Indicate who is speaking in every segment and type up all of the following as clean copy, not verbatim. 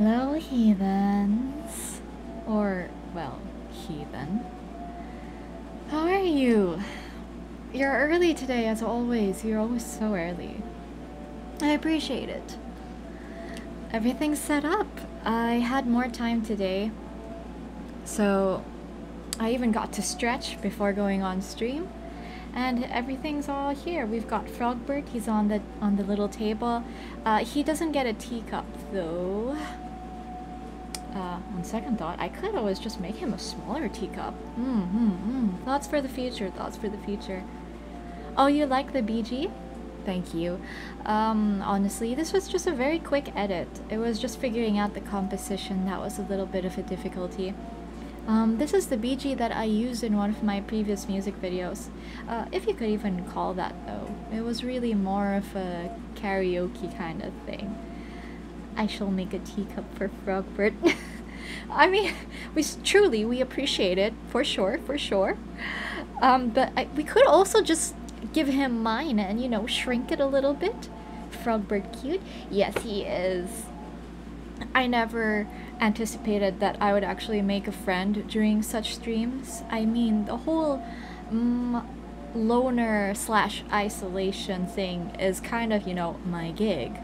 Speaker 1: Hello, heathens. Or, well, heathen. How are you? You're early today, as always. You're always so early. I appreciate it. Everything's set up. I had more time today, so I even got to stretch before going on stream. And everything's all here. We've got Frogbert. He's on the little table. He doesn't get a teacup though. On second thought, I could always just make him a smaller teacup. Thoughts for the future. Thoughts for the future. Oh, you like the BG? Thank you. Honestly, this was just a very quick edit. It was just figuring out the composition. That was a little bit of a difficulty. This is the BG that I used in one of my previous music videos. If you could even call that though. It was really more of a karaoke kind of thing. I shall make a teacup for Frogbert. I mean, we appreciate it, for sure, for sure. But we could also just give him mine and, you know, shrink it a little bit. Frogbert cute? Yes, he is. I never anticipated that I would actually make a friend during such streams. I mean, the whole loner / isolation thing is kind of, you know, my gig.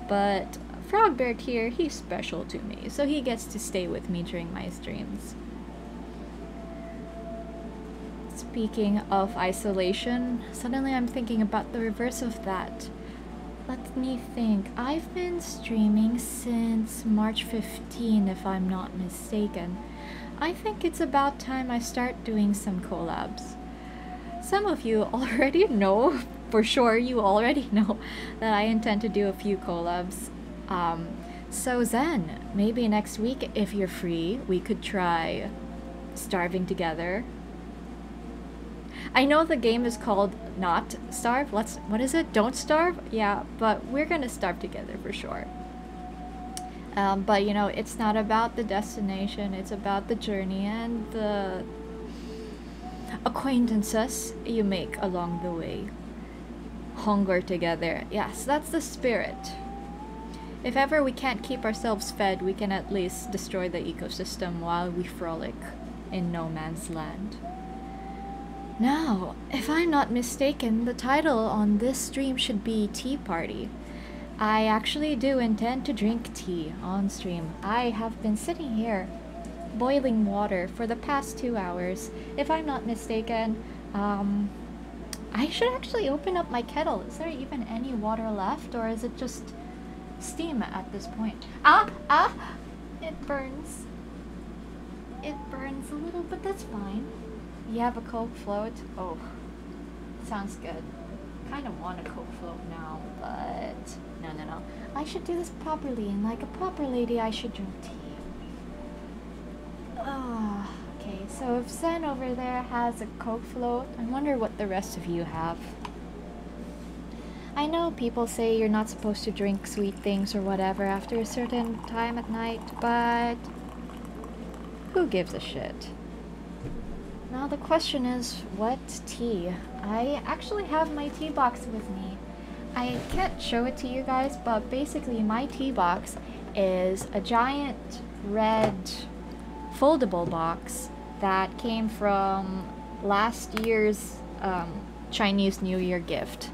Speaker 1: But Frogbert here, he's special to me, so he gets to stay with me during my streams. Speaking of isolation, suddenly I'm thinking about the reverse of that. Let me think. I've been streaming since March 15, if I'm not mistaken. I think it's about time I start doing some collabs. Some of you already know, for sure you already know, that I intend to do a few collabs. So then, maybe next week, if you're free, we could try starving together. I know the game is called Not Starve. What is it? Don't Starve? Yeah, but we're gonna starve together for sure. But you know, it's not about the destination, it's about the journey and the acquaintances you make along the way. Hunger together. Yes, that's the spirit. If ever we can't keep ourselves fed, we can at least destroy the ecosystem while we frolic in no man's land. Now, if I'm not mistaken, the title on this stream should be Tea Party. I actually do intend to drink tea on stream. I have been sitting here boiling water for the past 2 hours. If I'm not mistaken, I should actually open up my kettle. Is there even any water left, or is it just steam at this point? It burns. It burns a little, but that's fine. You have a Coke float? Oh, sounds good. Kind of want a Coke float now, but no. I should do this properly, and like a proper lady, I should drink tea. Okay, so if Zen over there has a Coke float, I wonder what the rest of you have. I know people say you're not supposed to drink sweet things or whatever after a certain time at night, but who gives a shit? Now the question is, what tea? I actually have my tea box with me. I can't show it to you guys, but basically my tea box is a giant red foldable box that came from last year's Chinese New Year gift.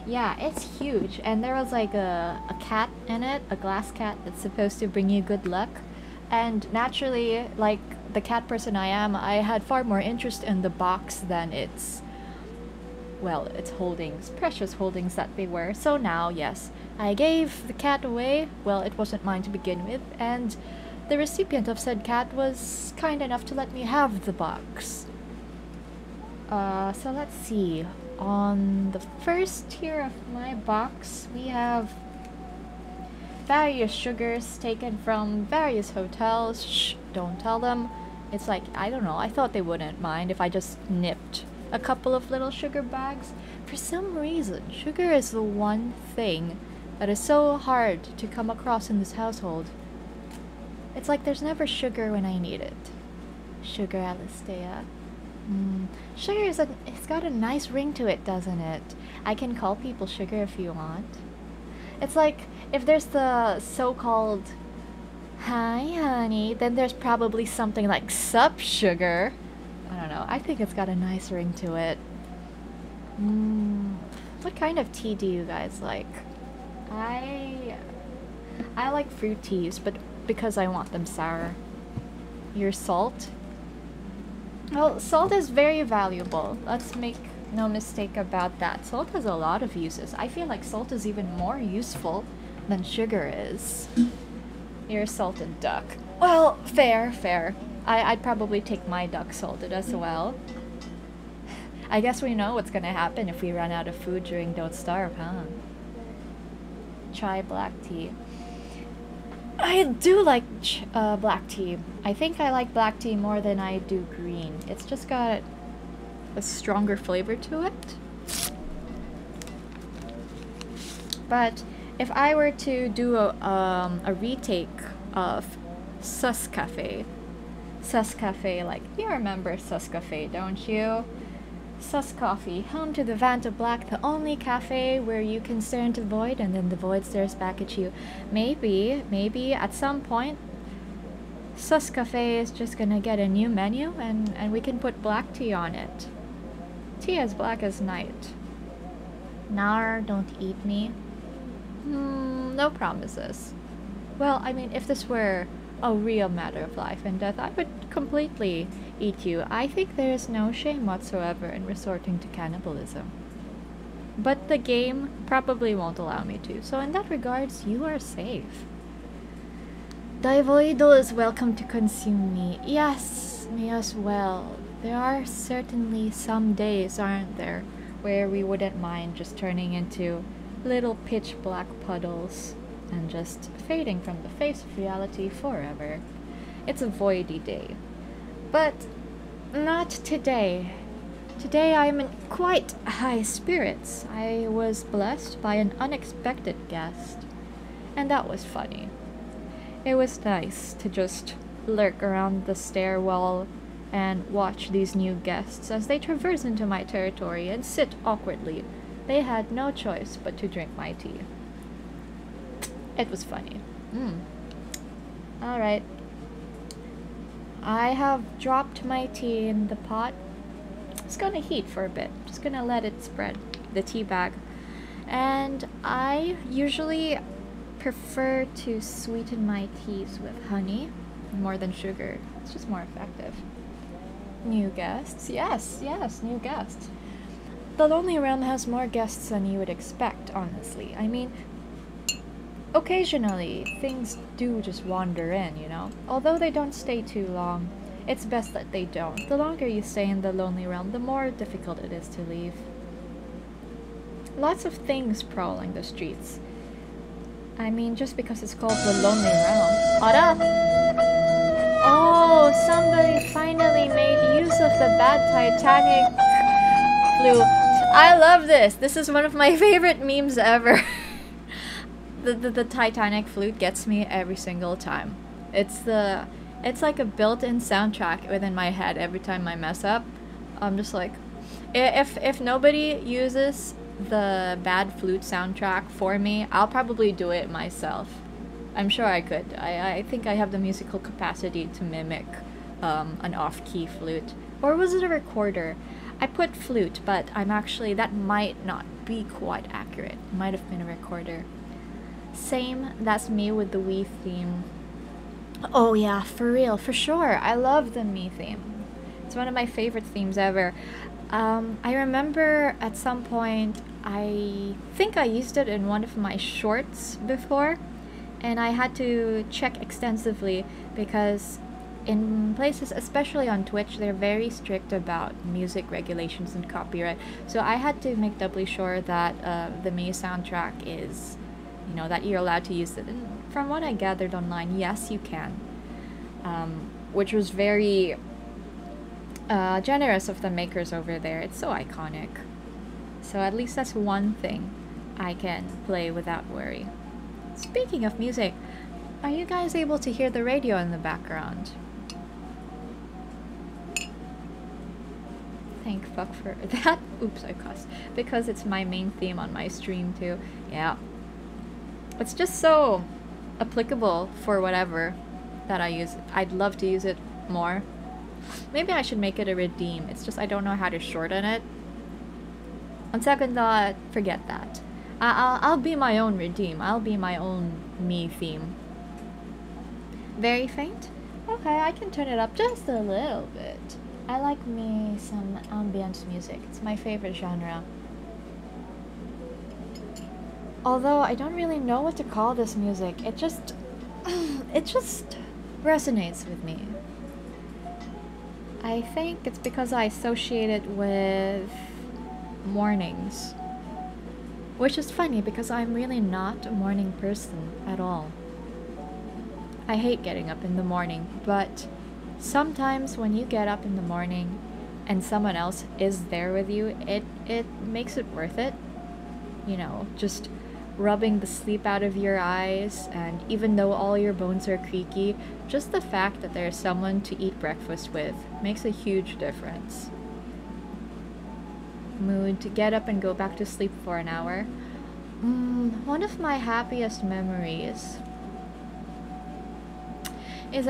Speaker 1: Yeah, it's huge, and there was like a cat in it, a glass cat that's supposed to bring you good luck. And naturally, like the cat person I am, I had far more interest in the box than its holdings, precious holdings that they were. So now, yes, I gave the cat away. Well, it wasn't mine to begin with, and the recipient of said cat was kind enough to let me have the box. So let's see. On the first tier of my box, we have various sugars taken from various hotels. Shh, don't tell them. It's like, I don't know, I thought they wouldn't mind if I just nipped a couple of little sugar bags. For some reason, sugar is the one thing that is so hard to come across in this household. It's like there's never sugar when I need it. Sugar, Alisteia. Sugar it's got a nice ring to it, doesn't it? I can call people sugar if you want. It's like, if there's the so-called Hi, honey. Then there's probably something like sup, sugar. I don't know. I think it's got a nice ring to it. What kind of tea do you guys like? I like fruit teas, but because I want them sour. Your salt? Well, salt is very valuable. Let's make no mistake about that. Salt has a lot of uses. I feel like salt is even more useful than sugar is. You're a salted duck. Well, fair, fair. I'd probably take my duck salted as well. I guess we know what's gonna happen if we run out of food during Don't Starve, huh? Try black tea. I do like black tea. I think I like black tea more than I do green. It's just got a stronger flavor to it. But if I were to do a retake of Sus Cafe, like, you remember Sus Cafe, don't you? Sus Coffee, home to the Vanta Black, the only cafe where you can stare into the void and then the void stares back at you. Maybe at some point, Sus Cafe is just gonna get a new menu and we can put black tea on it. Tea as black as night. Nar, don't eat me. No promises. Well, I mean, if this were a real matter of life and death, I would completely eat you. I think there is no shame whatsoever in resorting to cannibalism. But the game probably won't allow me to, so in that regards, you are safe. Divoidal is welcome to consume me. Yes, me as well. There are certainly some days, aren't there, where we wouldn't mind just turning into little pitch black puddles and just fading from the face of reality forever. It's a voidy day. But not today. Today I'm in quite high spirits. I was blessed by an unexpected guest, and that was funny. It was nice to just lurk around the stairwell and watch these new guests as they traverse into my territory and sit awkwardly. They had no choice but to drink my tea. It was funny. Alright. I have dropped my tea in the pot. It's gonna heat for a bit. Just gonna let it spread, the tea bag. And I usually prefer to sweeten my teas with honey more than sugar. It's just more effective. New guests? Yes, new guests. The Lonely Realm has more guests than you would expect, honestly. I mean, occasionally, things do just wander in, you know? Although they don't stay too long, it's best that they don't. The longer you stay in the Lonely Realm, the more difficult it is to leave. Lots of things prowling the streets. I mean, just because it's called the Lonely Realm. Ara! Oh, somebody finally made use of the bad Titanic flute. I love this! This is one of my favorite memes ever. The Titanic flute gets me every single time. It's like a built-in soundtrack within my head every time I mess up. I'm just like, if nobody uses the bad flute soundtrack for me, I'll probably do it myself. I'm sure I could. I think I have the musical capacity to mimic an off-key flute. Or was it a recorder? I put flute, but that might not be quite accurate. It might have been a recorder. Same, that's me with the Wii theme. Oh yeah, for real, for sure. I love the Me theme. It's one of my favorite themes ever. I remember at some point, I think I used it in one of my shorts before, and I had to check extensively because in places, especially on Twitch, they're very strict about music regulations and copyright. So I had to make doubly sure that the Me soundtrack is, you know, that you're allowed to use it. And from what I gathered online, yes, you can. Which was very generous of the makers over there. It's so iconic. So at least that's one thing I can play without worry. Speaking of music, are you guys able to hear the radio in the background? Thank fuck for that. Oops, I cussed. Because it's my main theme on my stream too. Yeah. It's just so applicable for whatever. that I use. I'd love to use it more. Maybe I should make it a redeem. It's just I don't know how to shorten it. On second thought, forget that. I'll be my own redeem. I'll be my own me theme. Very faint? Okay, I can turn it up just a little bit. I like me some ambient music. It's my favorite genre. Although I don't really know what to call this music. It just resonates with me. I think it's because I associate it with mornings. Which is funny because I'm really not a morning person at all. I hate getting up in the morning, but sometimes when you get up in the morning and someone else is there with you, it makes it worth it. You know, just rubbing the sleep out of your eyes, and even though all your bones are creaky, just the fact that there's someone to eat breakfast with makes a huge difference. Mood to get up and go back to sleep for an hour. One of my happiest memories is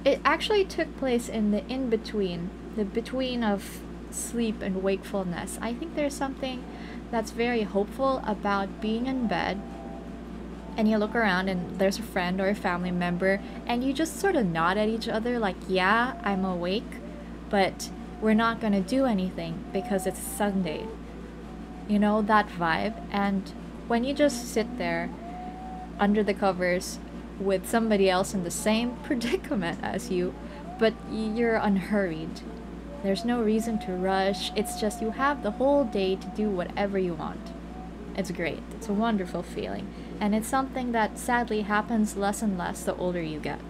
Speaker 1: it actually took place in the in-between, the between of sleep and wakefulness. I think there's something that's very hopeful about being in bed and you look around and there's a friend or a family member and you just sort of nod at each other like, yeah, I'm awake, but we're not gonna do anything because it's Sunday. You know, that vibe. And when you just sit there under the covers with somebody else in the same predicament as you, but you're unhurried. There's no reason to rush. It's just you have the whole day to do whatever you want. It's great. It's a wonderful feeling. And it's something that sadly happens less and less the older you get.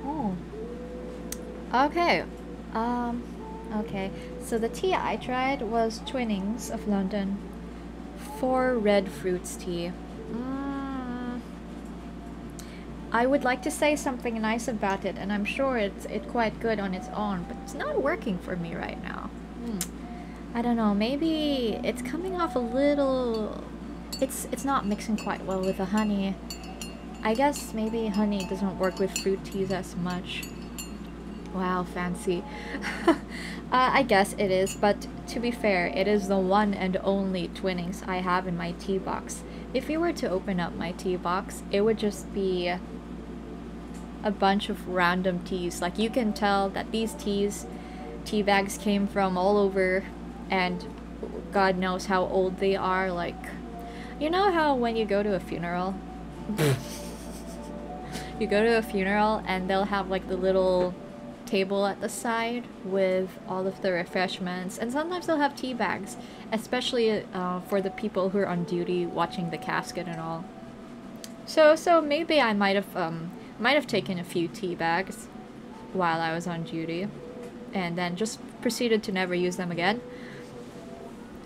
Speaker 1: Oh. Okay. Okay. So the tea I tried was Twinings of London. 4 red fruits tea. I would like to say something nice about it, and I'm sure it's quite good on its own, but it's not working for me right now. I don't know, maybe it's coming off a little... It's not mixing quite well with the honey. I guess maybe honey doesn't work with fruit teas as much. Wow, fancy. I guess it is, but to be fair, it is the one and only Twinings I have in my tea box. If you were to open up my tea box, it would just be a bunch of random teas. Like, you can tell that these tea bags came from all over, and God knows how old they are. Like, you know how when you go to a funeral, you go to a funeral and they'll have like the little table at the side with all of the refreshments, and sometimes they'll have tea bags, especially for the people who are on duty watching the casket and all. So maybe I might have taken a few tea bags while I was on duty, and then just proceeded to never use them again.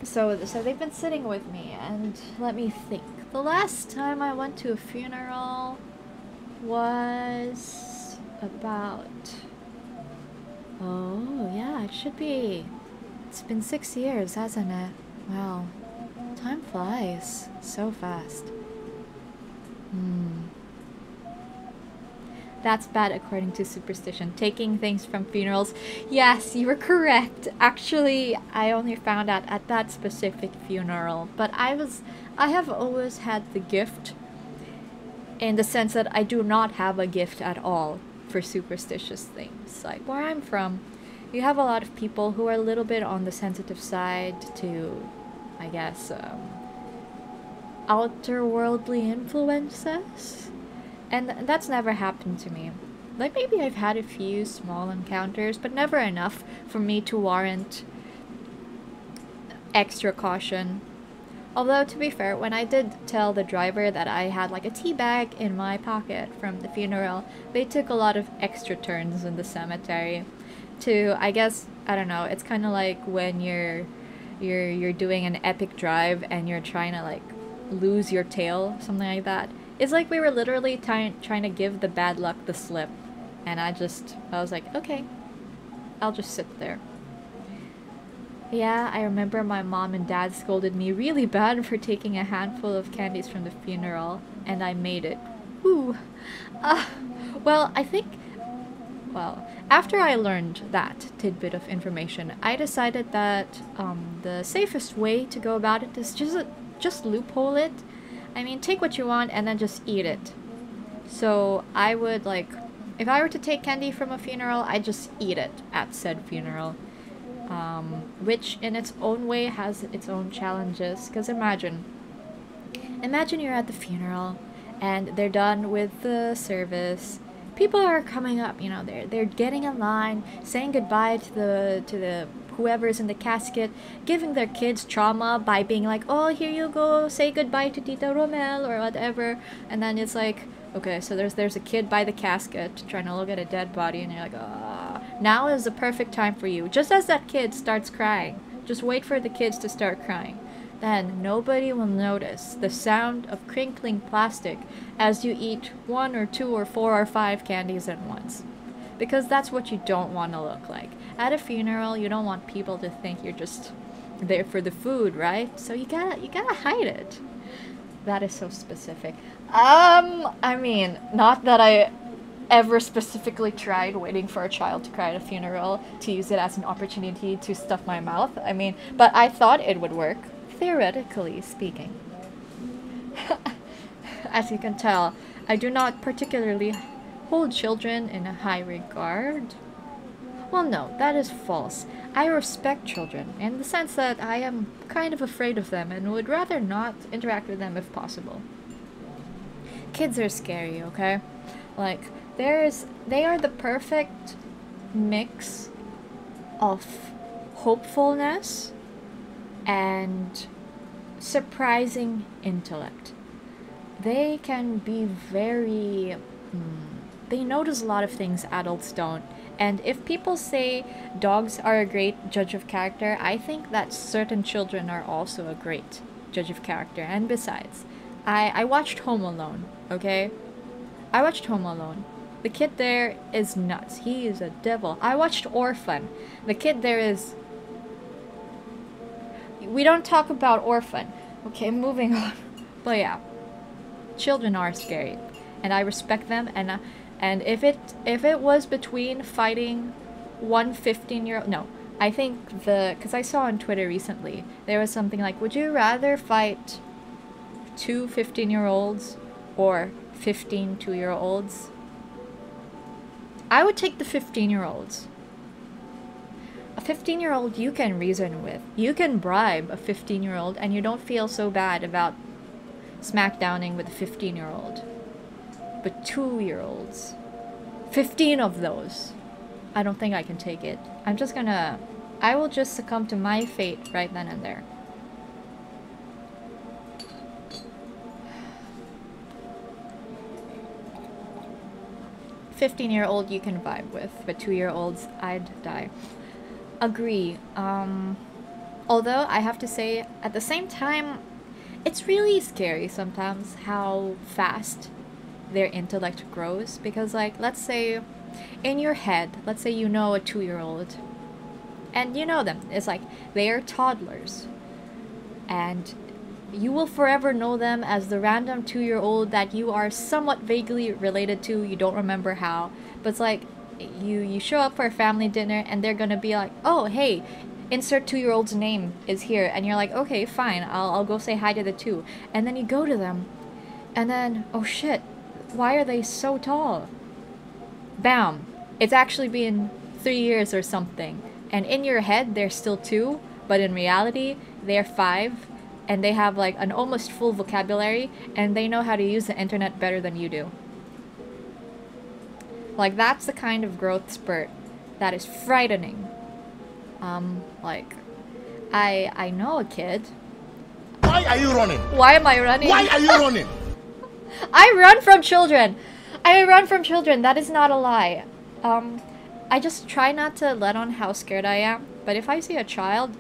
Speaker 1: So they've been sitting with me, and let me think. The last time I went to a funeral was about... Oh, yeah, it should be. It's been 6 years, hasn't it? Wow. Time flies so fast. That's bad according to superstition. Taking things from funerals. Yes, you were correct. Actually, I only found out at that specific funeral. But I have always had the gift, in the sense that I do not have a gift at all for superstitious things. Like, where I'm from, you have a lot of people who are a little bit on the sensitive side to, I guess, outer-worldly influences. And that's never happened to me. Like, maybe I've had a few small encounters, but never enough for me to warrant extra caution. Although, to be fair, when I did tell the driver that I had like a tea bag in my pocket from the funeral, they took a lot of extra turns in the cemetery to, I guess, I don't know, it's kind of like when you're doing an epic drive and you're trying to like lose your tail, something like that. It's like we were literally trying to give the bad luck the slip, and I was like, okay, I'll just sit there. Yeah, I remember my mom and dad scolded me really bad for taking a handful of candies from the funeral, and I made it Ooh. Uh, well, I think... Well, after I learned that tidbit of information, I decided that the safest way to go about it is just loophole it. I mean, take what you want and then just eat it. So I would, like, if I were to take candy from a funeral, I'd just eat it at said funeral. Which in its own way has its own challenges. Because imagine you're at the funeral and they're done with the service. People are coming up, you know, they're getting in line, saying goodbye to the whoever's in the casket, giving their kids trauma by being like, oh, here you go, say goodbye to Tita Romel or whatever. And then it's like, okay, so there's a kid by the casket trying to look at a dead body, and you're like, ah, now is the perfect time for you. Just as that kid starts crying, just wait for the kids to start crying. Then nobody will notice the sound of crinkling plastic as you eat 1 or 2 or 4 or 5 candies at once. Because that's what you don't want to look like. At a funeral, you don't want people to think you're just there for the food, right? So you gotta hide it. That is so specific. I mean, not that I ever specifically tried waiting for a child to cry at a funeral to use it as an opportunity to stuff my mouth. I mean, but I thought it would work. Theoretically speaking. As you can tell, I do not particularly hold children in a high regard. Well, no, that is false. I respect children in the sense that I am kind of afraid of them and would rather not interact with them if possible. Kids are scary, okay? Like, they are the perfect mix of hopefulness and surprising intellect. They can be very... they notice a lot of things adults don't. And if people say dogs are a great judge of character, I think that certain children are also a great judge of character. And besides, I watched Home Alone, okay? I watched Home Alone. The kid there is nuts. He is a devil. I watched Orphan. The kid there is... We don't talk about Orphan. Okay, moving on. But yeah, children are scary, and I respect them. And if it was between fighting one 15-year-old, no, I think because I saw on Twitter recently there was something like, would you rather fight 2 15-year-olds or 15 2-year-olds? I would take the 15-year-olds. A 15-year-old you can reason with. You can bribe a 15-year-old and you don't feel so bad about smackdowning with a 15-year-old. But 2-year-olds, 15 of those, I don't think I can take it. I will just succumb to my fate right then and there. "15-year-old you can vibe with, but 2-year-olds, I'd die." Agree. Although I have to say, at the same time, it's really scary sometimes how fast their intellect grows. Because, like, let's say in your head, let's say you know a 2-year-old, and you know them. It's like they are toddlers, and you will forever know them as the random 2-year-old that you are somewhat vaguely related to. You don't remember how, but it's like you show up for a family dinner and they're gonna be like, oh hey, insert 2-year-old's name is here, and you're like, okay, fine, I'll go say hi to the 2, and then you go to them, and then, oh shit, why are they so tall? Bam, it's actually been 3 years or something, and in your head they're still 2, but in reality they're 5, and they have like an almost full vocabulary, and they know how to use the internet better than you do. Like, that's the kind of growth spurt that is frightening. Like, I know a kid.
Speaker 2: Why are you running?
Speaker 1: Why am I running?
Speaker 2: Why are you running?
Speaker 1: I run from children! I run from children, that is not a lie. I just try not to let on how scared I am, but if I see a child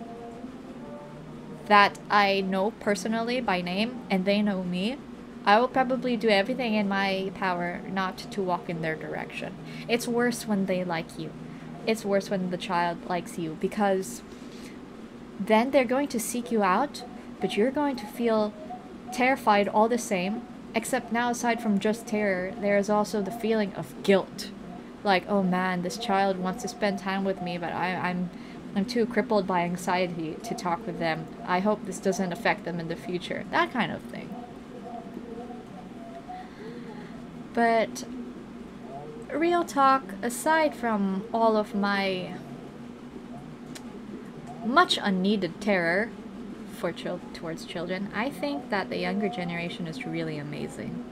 Speaker 1: that I know personally by name, and they know me, I will probably do everything in my power not to walk in their direction. It's worse when they like you. It's worse when the child likes you, because then they're going to seek you out, but you're going to feel terrified all the same, Except now, aside from just terror, there is also the feeling of guilt. Like, oh man, this child wants to spend time with me, but I'm too crippled by anxiety to talk with them. I hope this doesn't affect them in the future. That kind of thing. But real talk, aside from all of my much unneeded terror for towards children, I think that the younger generation is really amazing.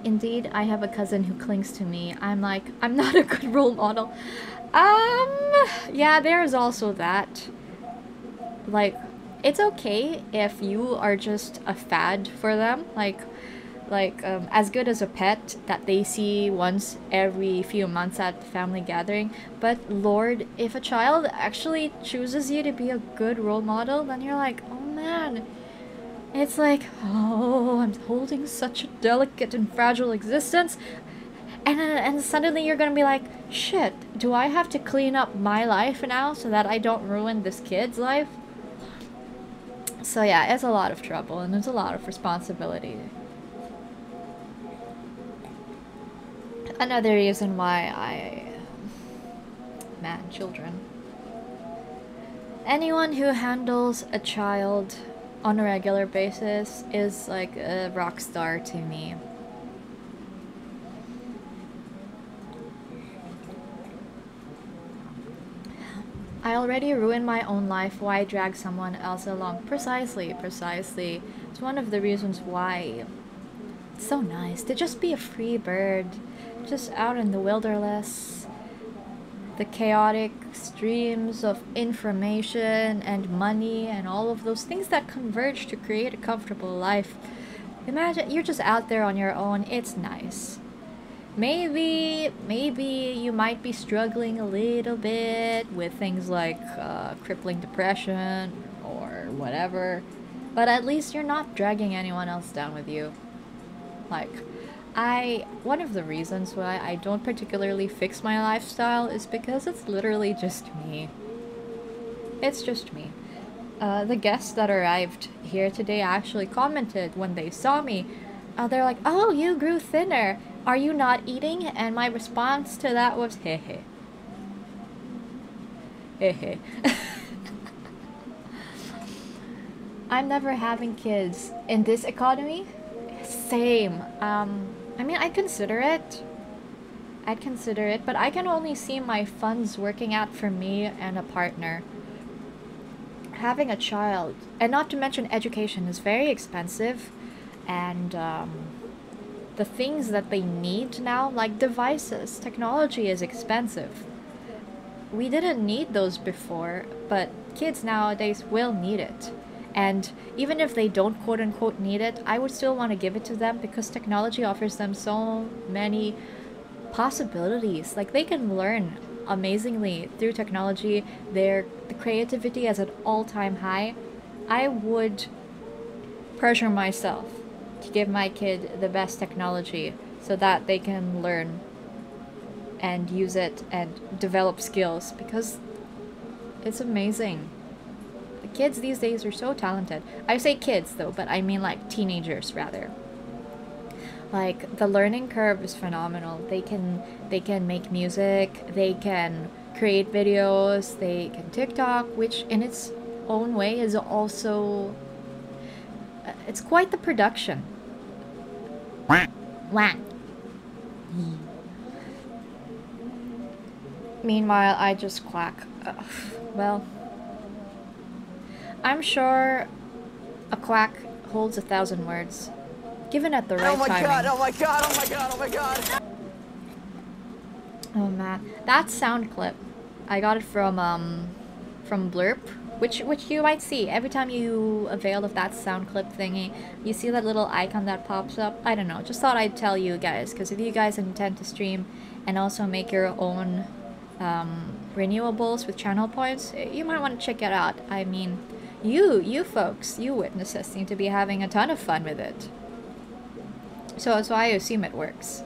Speaker 1: Indeed, I have a cousin who clings to me. I'm like, I'm not a good role model. Yeah, there's also that. Like, it's okay if you are just a fad for them. Like, as good as a pet that they see once every few months at the family gathering. But Lord, if a child actually chooses you to be a good role model, then you're like, oh man. It's like, oh, I'm holding such a delicate and fragile existence. And suddenly you're gonna be like, shit, do I have to clean up my life now so that I don't ruin this kid's life? So yeah, it's a lot of trouble and there's a lot of responsibility. Another reason why man, children. Anyone who handles a child on a regular basis is like a rock star to me. I already ruined my own life, why drag someone else along? Precisely. It's one of the reasons why it's so nice to just be a free bird, just out in the wilderness. The chaotic streams of information and money and all of those things that converge to create a comfortable life. Imagine you're just out there on your own. It's nice. Maybe you might be struggling a little bit with things like crippling depression or whatever, but at least you're not dragging anyone else down with you. Like, one of the reasons why I don't particularly fix my lifestyle is because it's literally just me. It's just me. The guests that arrived here today actually commented when they saw me. They're like, oh, you grew thinner. Are you not eating? And my response to that was, hehe. Hehe. I'm never having kids. In this economy? Same. I mean, I'd consider it, but I can only see my funds working out for me and a partner. Having a child, and not to mention education, is very expensive, and the things that they need now, like devices, technology is expensive. We didn't need those before, but kids nowadays will need it. And even if they don't quote-unquote need it, I would still want to give it to them because technology offers them so many possibilities. Like, they can learn amazingly through technology. The creativity is at all-time high. I would pressure myself to give my kid the best technology so that they can learn and use it and develop skills because it's amazing. The kids these days are so talented. I say kids though, but I mean like teenagers rather. Like, the learning curve is phenomenal. They can make music, they can create videos, they can TikTok, which in its own way is also it's quite the production. Wah. Meanwhile, I just quack. Well, I'm sure a quack holds 1,000 words, given at the right timing.
Speaker 3: Oh my god!
Speaker 1: Oh man, that sound clip, I got it from Blurp, which you might see every time you avail of that sound clip thingy. You see that little icon that pops up. I don't know, just thought I'd tell you guys, because if you guys intend to stream and also make your own renewables with channel points, you might want to check it out. I mean, you folks, you witnesses seem to be having a ton of fun with it. So I assume it works.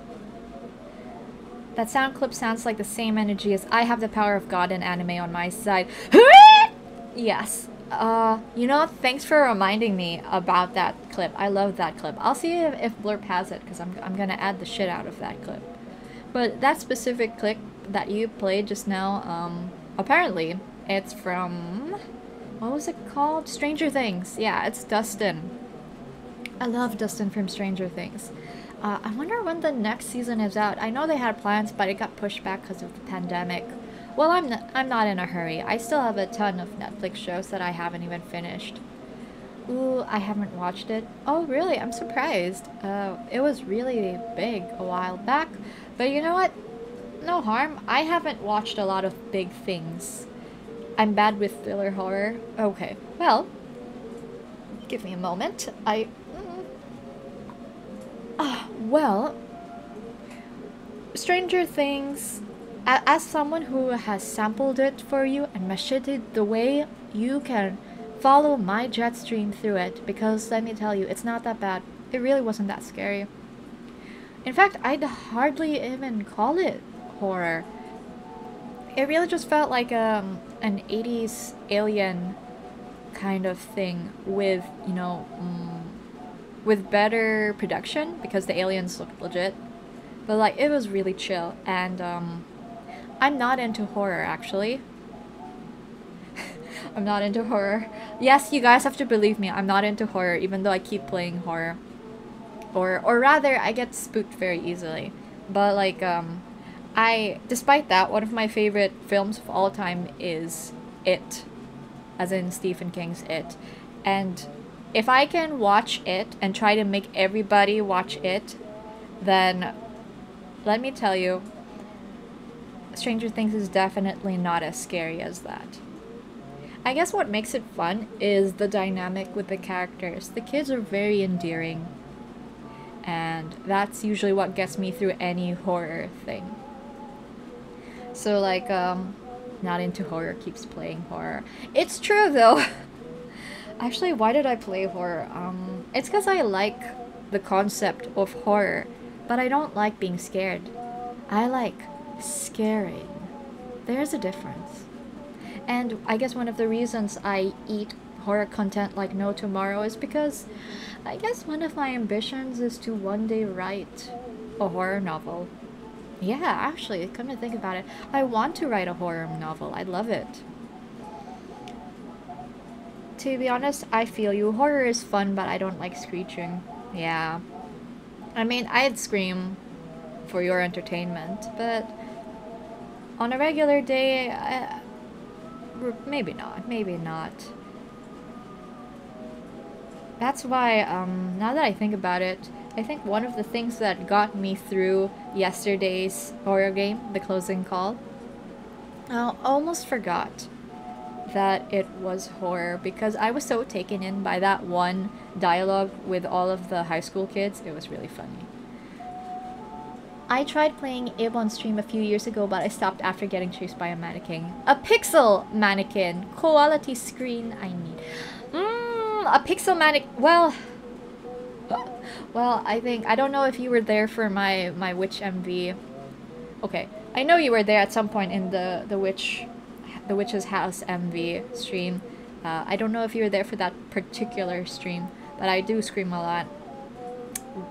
Speaker 1: That sound clip sounds like the same energy as I have the power of God and anime on my side. Yes. You know, thanks for reminding me about that clip. I love that clip. I'll see if Blurp has it, because I'm gonna add the shit out of that clip. But that specific clip that you played just now, apparently it's from, what was it called? Stranger Things. Yeah, it's Dustin. I love Dustin from Stranger Things. I wonder when the next season is out. I know they had plans, but it got pushed back because of the pandemic. Well, I'm not in a hurry. I still have a ton of Netflix shows that I haven't even finished. Ooh, I haven't watched it. Oh, really? I'm surprised. It was really big a while back. But you know what? No harm. I haven't watched a lot of big things. I'm bad with thriller horror. Okay, well, give me a moment. Well, Stranger Things, as someone who has sampled it for you and meshed it the way you can follow my jet stream through it, because let me tell you, it's not that bad. It really wasn't that scary. In fact, I'd hardly even call it horror. It really just felt like an 80s alien kind of thing with, you know, with better production, because the aliens looked legit. But like, it was really chill, and I'm not into horror, actually. I'm not into horror. Yes, you guys have to believe me, I'm not into horror, even though I keep playing horror. Or rather, I get spooked very easily. But like, despite that, one of my favorite films of all time is It. As in Stephen King's It. And if I can watch it and try to make everybody watch it, then let me tell you, Stranger Things is definitely not as scary as that. I guess what makes it fun is the dynamic with the characters. The kids are very endearing, and that's usually what gets me through any horror thing. So like, not into horror keeps playing horror. It's true though. Actually, why did I play horror? It's because I like the concept of horror, but I don't like being scared. I like scaring. There's a difference. And I guess one of the reasons I eat horror content like no tomorrow is because I guess one of my ambitions is to one day write a horror novel. Yeah, actually, come to think about it, I want to write a horror novel. I'd love it. To be honest, I feel you. Horror is fun, but I don't like screeching. Yeah. I mean, I'd scream for your entertainment, but on a regular day, maybe not. Maybe not. That's why, now that I think about it, I think one of the things that got me through yesterday's horror game, The Closing Call, I almost forgot that it was horror because I was so taken in by that one dialogue with all of the high school kids. It was really funny. I tried playing Ib on stream a few years ago, but I stopped after getting chased by a mannequin. A pixel mannequin! Quality screen I need. A pixel mannequin. Well, I don't know if you were there for my Witch MV. Okay, I know you were there at some point in the Witch's House MV stream. I don't know if you were there for that particular stream, but I do scream a lot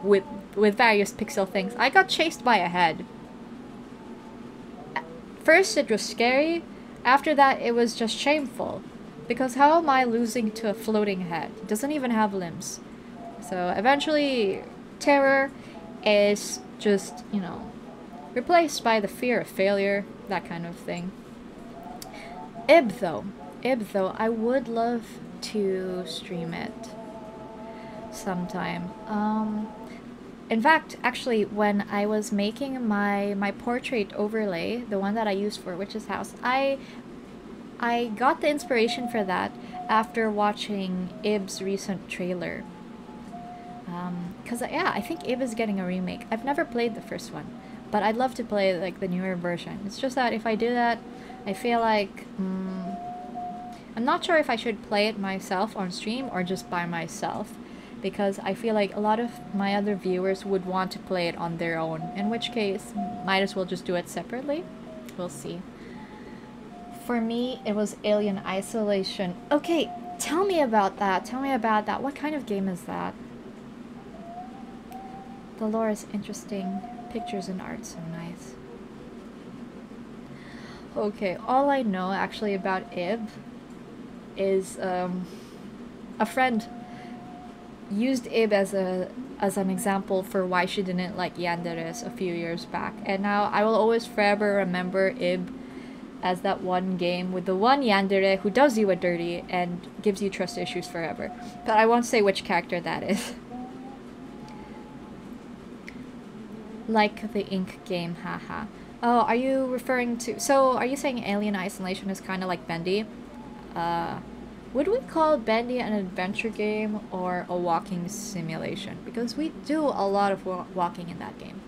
Speaker 1: with various pixel things. I got chased by a head. First it was scary, after that it was just shameful. Because how am I losing to a floating head? It doesn't even have limbs. So eventually terror is just, you know, replaced by the fear of failure, that kind of thing. Ib though, I would love to stream it sometime. In fact, actually, when I was making my portrait overlay, the one that I used for Witch's House, I got the inspiration for that after watching Ib's recent trailer. Cause yeah, I think Ib is getting a remake. I've never played the first one, but I'd love to play like the newer version. It's just that if I do that, I feel like I'm not sure if I should play it myself on stream or just by myself, because I feel like a lot of my other viewers would want to play it on their own, in which case might as well just do it separately. We'll see. For me, it was Alien Isolation. Okay, Tell me about that. Tell me about that. What kind of game is that? The lore is interesting. Pictures and art so nice. Okay, all I know actually about Ib is a friend used Ib as an example for why she didn't like Yanderes a few years back, and now I will always forever remember Ib as that one game with the one yandere who does you a dirty and gives you trust issues forever. But I won't say which character that is. Like the Ink game, haha. Oh, are you referring to... So, are you saying Alien Isolation is kind of like Bendy? Would we call Bendy an adventure game or a walking simulation? Because we do a lot of walking in that game.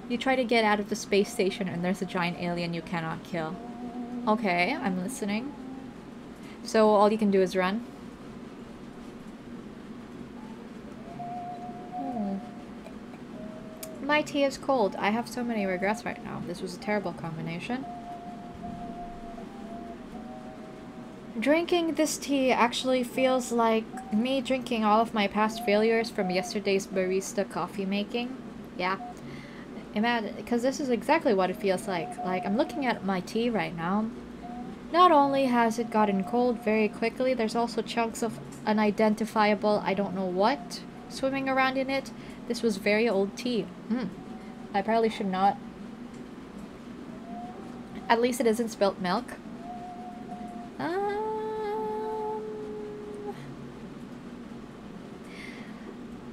Speaker 1: You try to get out of the space station and there's a giant alien you cannot kill. Okay, I'm listening. So all you can do is run? My tea is cold. I have so many regrets right now. This was a terrible combination. Drinking this tea actually feels like me drinking all of my past failures from yesterday's barista coffee making. Yeah. Imagine, because this is exactly what it feels like. Like, I'm looking at my tea right now. Not only has it gotten cold very quickly, there's also chunks of unidentifiable I don't know what swimming around in it. This was very old tea. I probably should not. At least it isn't spilt milk.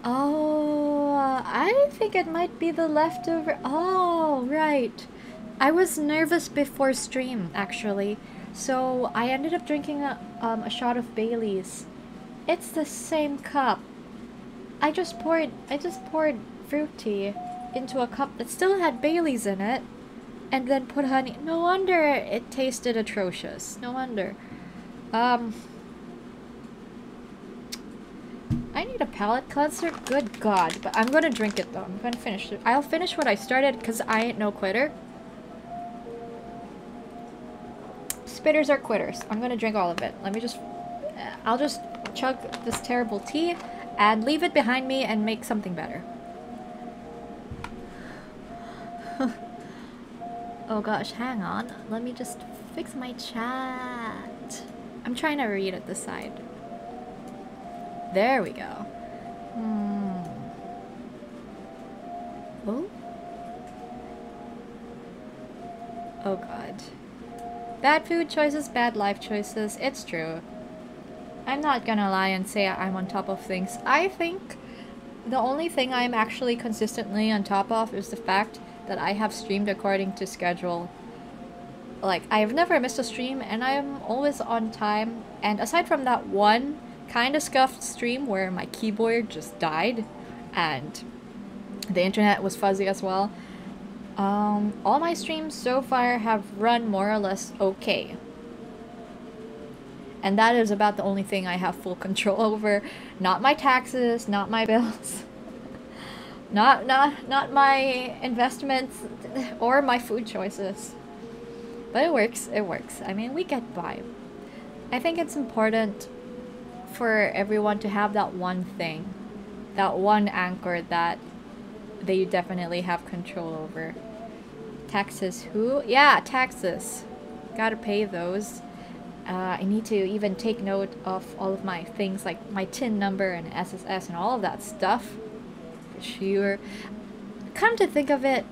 Speaker 1: Oh, I think it might be the leftover. Oh, right. I was nervous before stream, actually. So I ended up drinking a shot of Bailey's. It's the same cup. I just poured fruit tea into a cup that still had Bailey's in it, and then put honey. No wonder it tasted atrocious. No wonder. I need a palate cleanser? Good God. But I'm gonna drink it though. I'm gonna finish it. I'll finish what I started because I ain't no quitter. Spitters are quitters. I'm gonna drink all of it. Let me just... I'll just chug this terrible tea and leave it behind me and make something better. Oh gosh, hang on. Let me just fix my chat. I'm trying to read at the side. There we go. Oh? Oh god. Bad food choices, bad life choices. It's true. I'm not gonna lie and say I'm on top of things. I think the only thing I'm actually consistently on top of is the fact that I have streamed according to schedule. Like, I've never missed a stream and I'm always on time. And aside from that one kind of scuffed stream where my keyboard just died and the internet was fuzzy as well, all my streams so far have run more or less okay. And that is about the only thing I have full control over. Not my taxes, not my bills, not my investments or my food choices. But it works, it works. I mean, we get by. I think it's important for everyone to have that one thing, that one anchor that they definitely have control over. Taxes, who? Yeah, taxes. Gotta pay those. I need to even take note of all of my things, like my TIN number and SSS and all of that stuff. For sure. Come to think of it,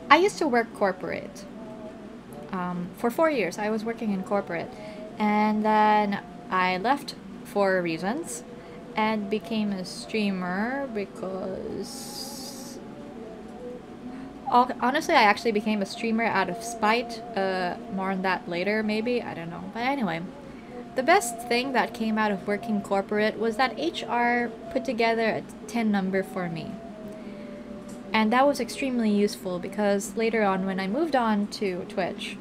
Speaker 1: I used to work corporate. For 4 years, I was working in corporate. And then I left for reasons and became a streamer because... honestly, I actually became a streamer out of spite. More on that later, maybe. I don't know. But anyway, the best thing that came out of working corporate was that HR put together a TIN number for me. And that was extremely useful because later on when I moved on to Twitch,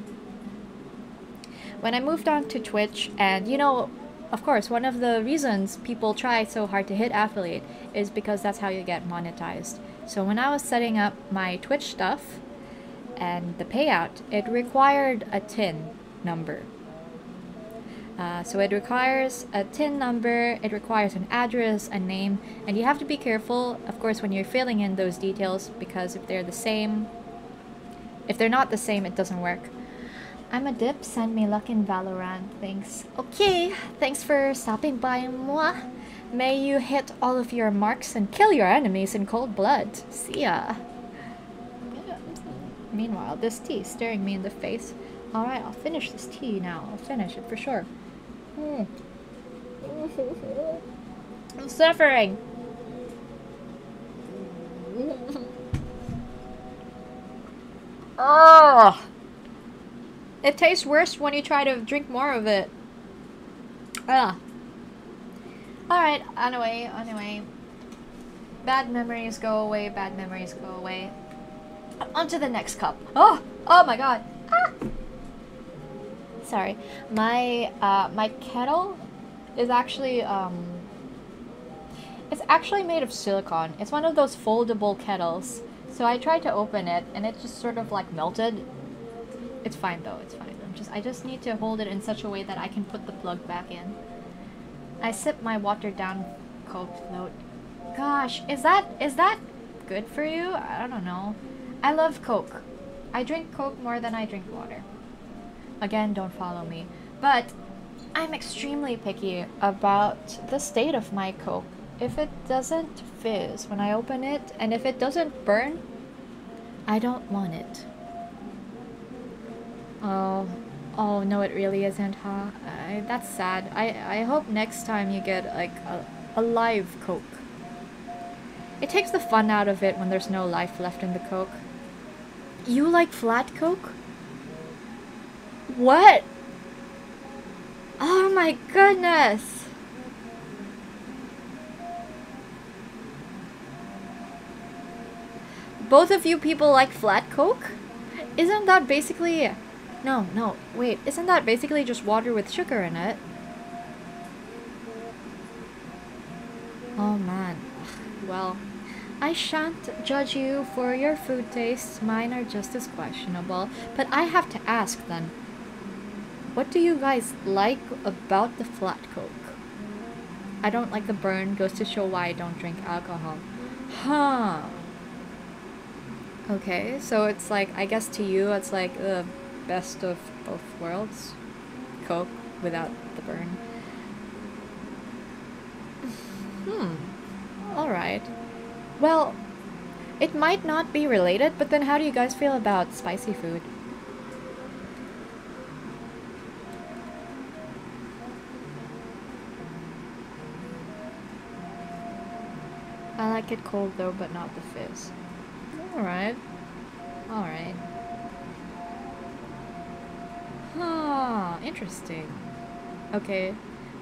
Speaker 1: and you know, of course, one of the reasons people try so hard to hit affiliate is because that's how you get monetized. So when I was setting up my Twitch stuff and the payout, it required a TIN number. So it requires a TIN number, it requires an address, a name, and you have to be careful, of course, when you're filling in those details, because if they're not the same, it doesn't work. I'm a dip, send me luck in Valorant, thanks. Okay, thanks for stopping by, moi. May you hit all of your marks and kill your enemies in cold blood. See ya. Meanwhile, this tea staring me in the face. Alright, I'll finish this tea now. I'll finish it for sure. I'm suffering. Oh! It tastes worse when you try to drink more of it. Ugh. Alright, anyway. Bad memories go away, bad memories go away. On to the next cup. Oh my god. Ah! Sorry. My kettle is actually it's actually made of silicone. It's one of those foldable kettles. So I tried to open it and it just sort of like melted. It's fine though, it's fine. I just need to hold it in such a way that I can put the plug back in. I sip my watered down Coke float. Gosh, is that good for you? I don't know. I love Coke. I drink Coke more than I drink water. Again, don't follow me. But I'm extremely picky about the state of my Coke. If it doesn't fizz when I open it, and if it doesn't burn, I don't want it. Oh no, it really isn't, huh? That's sad. I hope next time you get like a live Coke. It takes the fun out of it when there's no life left in the Coke. You like flat Coke? What? Oh my goodness! Both of you people like flat Coke? Isn't that basically... No, wait. Isn't that basically just water with sugar in it? Oh man. Well, I shan't judge you for your food tastes. Mine are just as questionable. But I have to ask then. What do you guys like about the flat Coke? I don't like the burn. Goes to show why I don't drink alcohol. Huh. Okay, so it's like, I guess to you it's like the best of both worlds. Coke without the burn. Alright. Well, it might not be related, but then how do you guys feel about spicy food? I like it cold though, but not the fizz. Alright. Alright. Huh, interesting. Okay.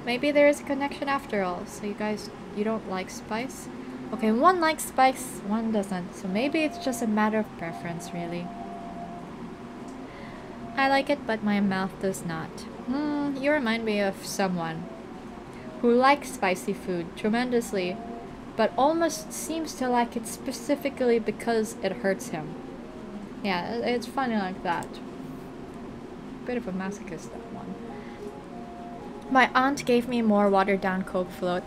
Speaker 1: Maybe there is a connection after all. So you guys, you don't like spice? Okay, one likes spice, one doesn't. So maybe it's just a matter of preference, really. I like it, but my mouth does not. You remind me of someone who likes spicy food tremendously, but almost seems to like it specifically because it hurts him. Yeah, it's funny like that. Bit of a masochist, that one. My aunt gave me more watered down Coke float.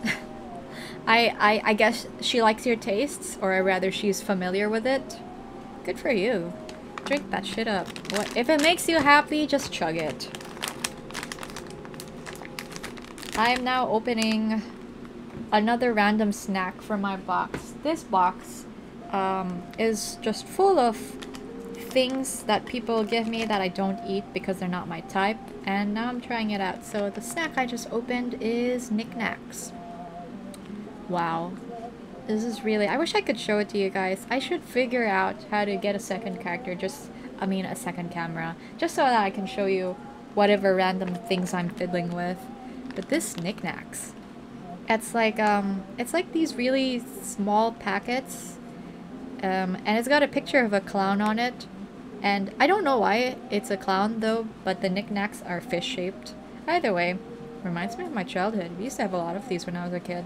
Speaker 1: I guess she likes your tastes, or rather she's familiar with it. Good for you. Drink that shit up. What if it makes you happy, just chug it. I am now opening another random snack from my box. This box is just full of things that people give me that I don't eat because they're not my type, and now I'm trying it out. So the snack I just opened is knickknacks. Wow, this is really... I wish I could show it to you guys. I should figure out how to get a second character, a second camera, just so that I can show you whatever random things I'm fiddling with. But this knickknacks, it's like these really small packets, and it's got a picture of a clown on it. And I don't know why it's a clown though, but the knickknacks are fish-shaped. Either way, reminds me of my childhood. We used to have a lot of these when I was a kid.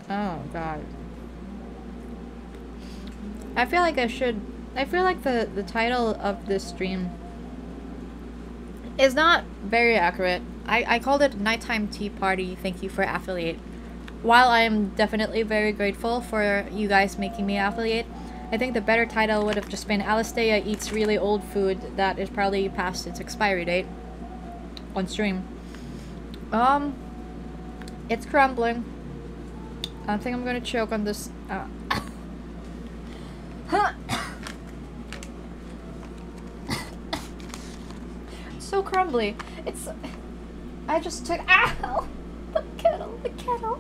Speaker 1: Oh god. I feel like I should I feel like the title of this stream is not very accurate. I called it Nighttime Tea Party, thank you for affiliate. While I am definitely very grateful for you guys making me affiliate, I think the better title would have just been Alisteia eats really old food that is probably past its expiry date on stream. It's crumbling. I think I'm gonna choke on this. It's so crumbly. It's. I just took. Ow! The kettle. The kettle.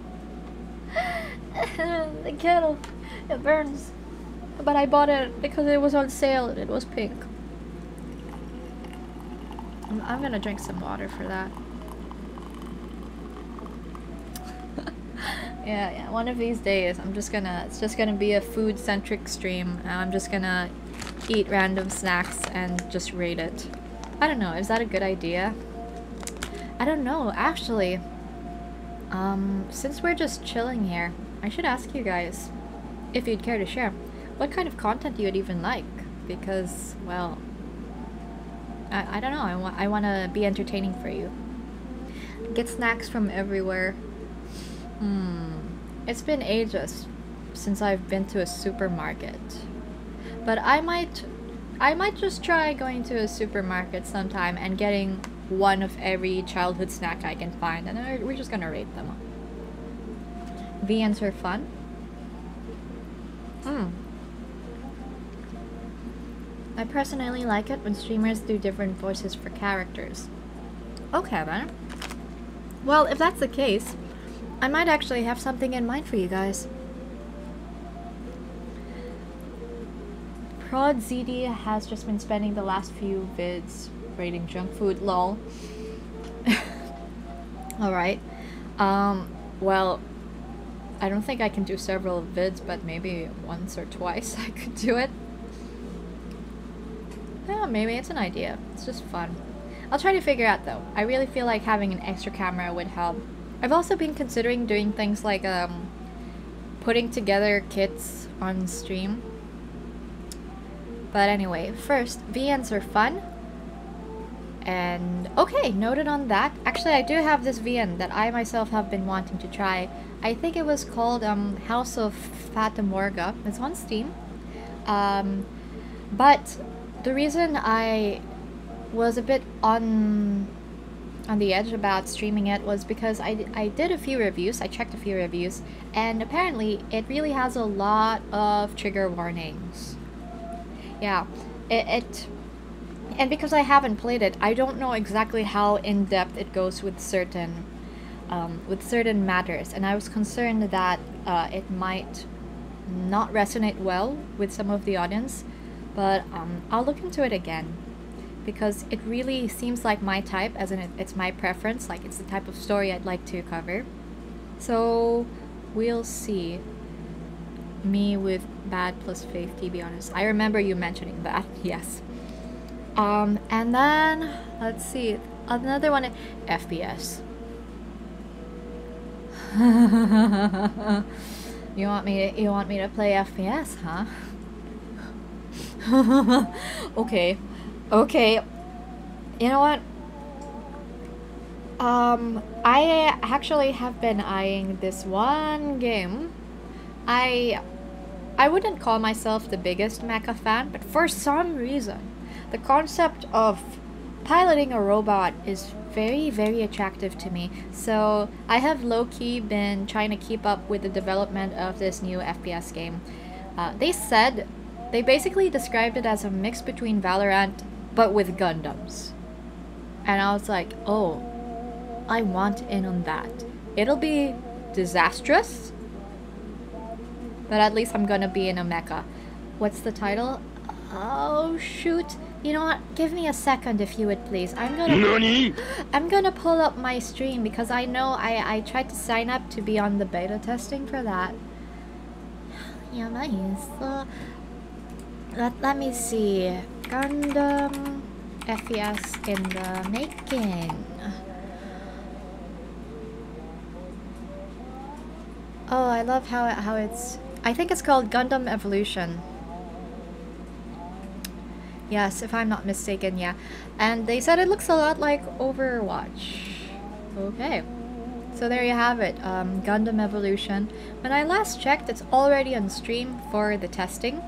Speaker 1: The kettle. It burns. But I bought it because it was on sale and it was pink. I'm gonna drink some water for that. Yeah, one of these days it's just gonna be a food-centric stream, and I'm just gonna eat random snacks and just rate it. I don't know, is that a good idea? I don't know, actually. Since we're just chilling here, I should ask you guys, if you'd care to share, what kind of content you would even like, because, well, I don't know, I want to be entertaining for you. Get snacks from everywhere. It's been ages since I've been to a supermarket. But I might just try going to a supermarket sometime and getting one of every childhood snack I can find, and we're just gonna rate them. VNs are fun. I personally like it when streamers do different voices for characters. Okay then. Well, if that's the case, I might actually have something in mind for you guys. Prod ZD has just been spending the last few vids rating junk food, lol. Alright. Well, I don't think I can do several vids, but maybe once or twice I could do it. Yeah, maybe it's an idea. It's just fun. I'll try to figure out though. I really feel like having an extra camera would help. I've also been considering doing things like putting together kits on stream. But anyway, first, VNs are fun. And okay, noted on that. Actually, I do have this VN that I myself have been wanting to try. I think it was called House of Fatamorga. It's on Steam. But the reason I was a bit on the edge about streaming it was because I did a few reviews. I checked a few reviews, and apparently it really has a lot of trigger warnings. Yeah, and because I haven't played it, I don't know exactly how in-depth it goes with certain matters, and I was concerned that it might not resonate well with some of the audience, but I'll look into it again, because it really seems like my type, as in it's my preference, like it's the type of story I'd like to cover. So we'll see. Me with bad plus faith, to be honest. I remember you mentioning that, yes. And then let's see, another one, FPS. You want me to play FPS, huh? Okay. You know what? I actually have been eyeing this one game. I wouldn't call myself the biggest mecha fan, but for some reason, the concept of piloting a robot is very, very attractive to me. So I have low-key been trying to keep up with the development of this new FPS game. They basically described it as a mix between Valorant, but with Gundams. And I was like, oh, I want in on that. It'll be disastrous, but at least I'm gonna be in a mecha. What's the title? Oh shoot. You know what? Give me a second if you would please. I'm gonna pull up my stream because I know I tried to sign up to be on the beta testing for that. Yeah, nice. Let me see. Gundam FPS in the making. Oh, I love how it's... I think it's called Gundam Evolution. Yes, if I'm not mistaken, yeah. And they said it looks a lot like Overwatch. Okay. So there you have it, Gundam Evolution. When I last checked, it's already on stream for the testing.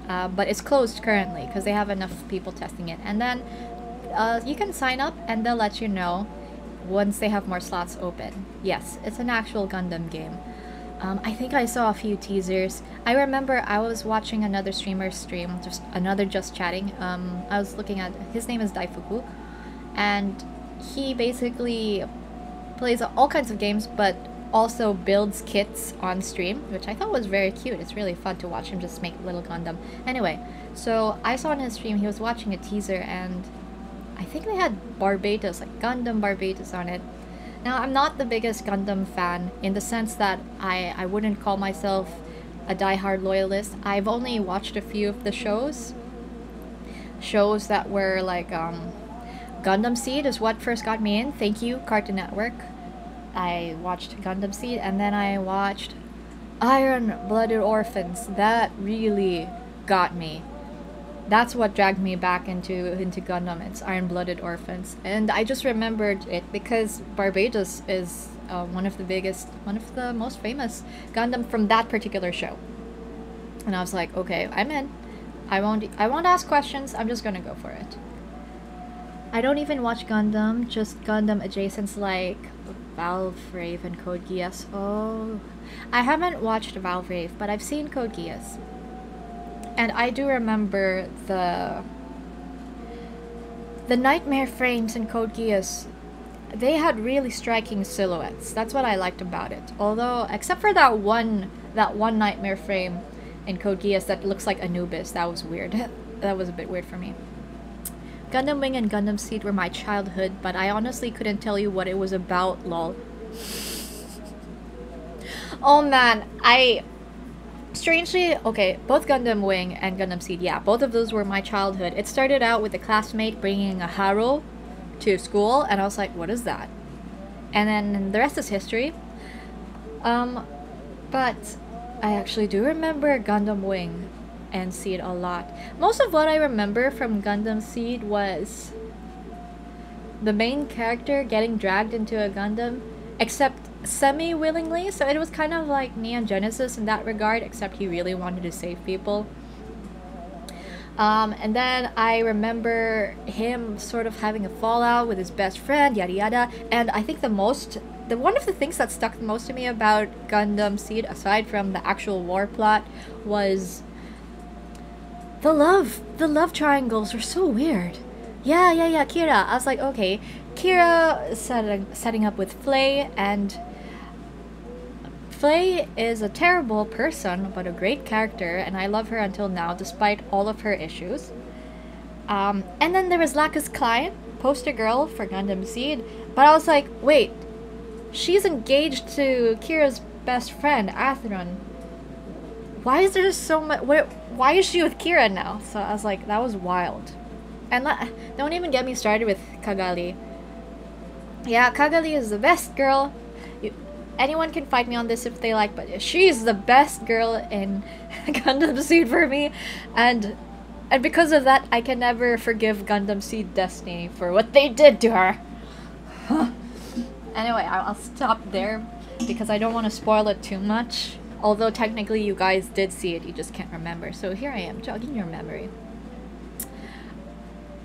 Speaker 1: But it's closed currently because they have enough people testing it. And then you can sign up and they'll let you know once they have more slots open. Yes, it's an actual Gundam game. I think I saw a few teasers. I remember I was watching another streamer's stream, just chatting. I was looking at, his name is Daifuku, and he basically plays all kinds of games, but also builds kits on stream, which I thought was very cute. It's really fun to watch him just make little Gundam. Anyway, so I saw on his stream he was watching a teaser, and I think they had Barbatos, like Gundam Barbatos on it. Now, I'm not the biggest Gundam fan in the sense that I wouldn't call myself a diehard loyalist. I've only watched a few of the shows. Shows that were like, Gundam Seed is what first got me in. Thank you, Cartoon Network. I watched Gundam Seed, and then I watched Iron-Blooded Orphans. That really got me. That's what dragged me back into Gundam. It's Iron-Blooded Orphans, and I just remembered it because Barbatos is one of the most famous Gundam from that particular show. And I was like, okay, I'm in. I won't ask questions. I'm just gonna go for it. I don't even watch Gundam, just Gundam adjacents like Valve-Rave and Code Geass. Oh, I haven't watched Valve-Rave, but I've seen Code Geass. And I do remember the nightmare frames in Code Geass. They had really striking silhouettes. That's what I liked about it. Although, except for that one nightmare frame in Code Geass that looks like Anubis, that was weird. That was a bit weird for me. Gundam Wing and Gundam Seed were my childhood, but I honestly couldn't tell you what it was about, lol. Oh man, strangely, okay, both Gundam Wing and Gundam Seed, yeah, both of those were my childhood. It started out with a classmate bringing a Haro to school, and I was like, what is that? And then the rest is history. But I actually do remember Gundam Wing and Seed a lot. Most of what I remember from Gundam Seed was the main character getting dragged into a Gundam, except semi-willingly, so it was kind of like Neon Genesis in that regard, except he really wanted to save people. And then I remember him sort of having a fallout with his best friend, yada yada, and I think one of the things that stuck the most to me about Gundam Seed, aside from the actual war plot, was the love triangles were so weird. Yeah, Kira. I was like, okay, Kira setting up with Flay, and Flay is a terrible person, but a great character, and I love her until now, despite all of her issues. And then there was Laka's Klein, poster girl for Gundam Seed, but I was like, wait, she's engaged to Kira's best friend, Atheron. Why is there so much? Why is she with Kira now? So I was like, that was wild. And don't even get me started with Kagali. Yeah, Kagali is the best girl. Anyone can fight me on this if they like, but she's the best girl in Gundam Seed for me. And because of that, I can never forgive Gundam Seed Destiny for what they did to her. Anyway, I'll stop there because I don't want to spoil it too much. Although technically you guys did see it, you just can't remember. So here I am, jogging your memory.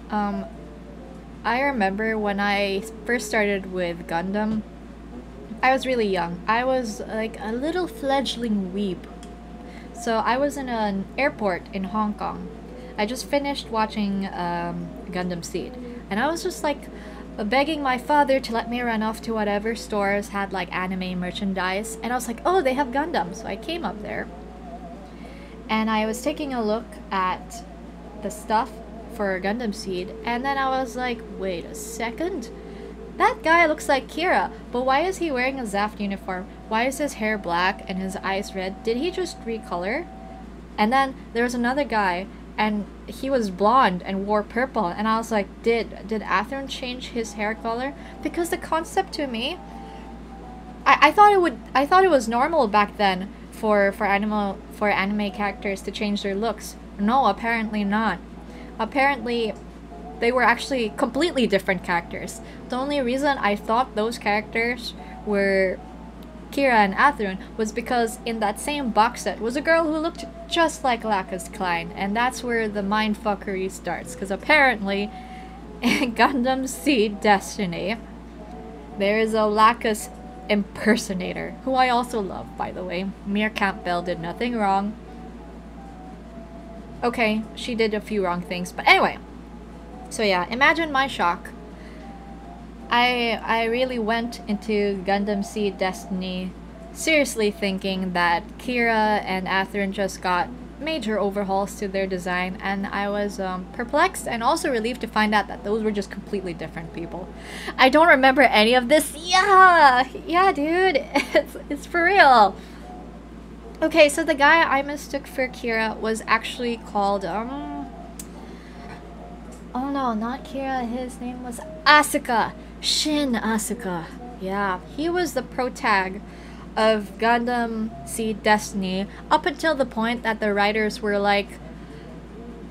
Speaker 1: I remember when I first started with Gundam, I was really young. I was like a little fledgling weeb. So I was in an airport in Hong Kong. I just finished watching Gundam Seed. And I was just like begging my father to let me run off to whatever stores had like anime merchandise. And I was like, oh, they have Gundam. So I came up there. And I was taking a look at the stuff for Gundam Seed. And then I was like, wait a second. That guy looks like Kira, but why is he wearing a Zaft uniform? Why is his hair black and his eyes red? Did he just recolor? And then there was another guy, and he was blonde and wore purple, and I was like, did Atheron change his hair color? Because the concept to me, I thought it was normal back then for anime characters to change their looks. No, apparently not. apparently they were actually completely different characters. The only reason I thought those characters were Kira and Athrun was because in that same box set was a girl who looked just like Lacus Klein, and that's where the mindfuckery starts, because apparently in Gundam Seed Destiny there is a Lacus impersonator, who I also love, by the way. Mir Campbell did nothing wrong. Okay, she did a few wrong things, but anyway. So yeah, imagine my shock. I really went into Gundam Seed Destiny seriously thinking that Kira and Athrun just got major overhauls to their design, and I was perplexed and also relieved to find out that those were just completely different people. I don't remember any of this. Yeah, dude, it's for real. Okay, so the guy I mistook for Kira was actually called oh no, not Kira, his name was Asuka. Shin Asuka. Yeah, he was the protag of Gundam Seed Destiny up until the point that the writers were like,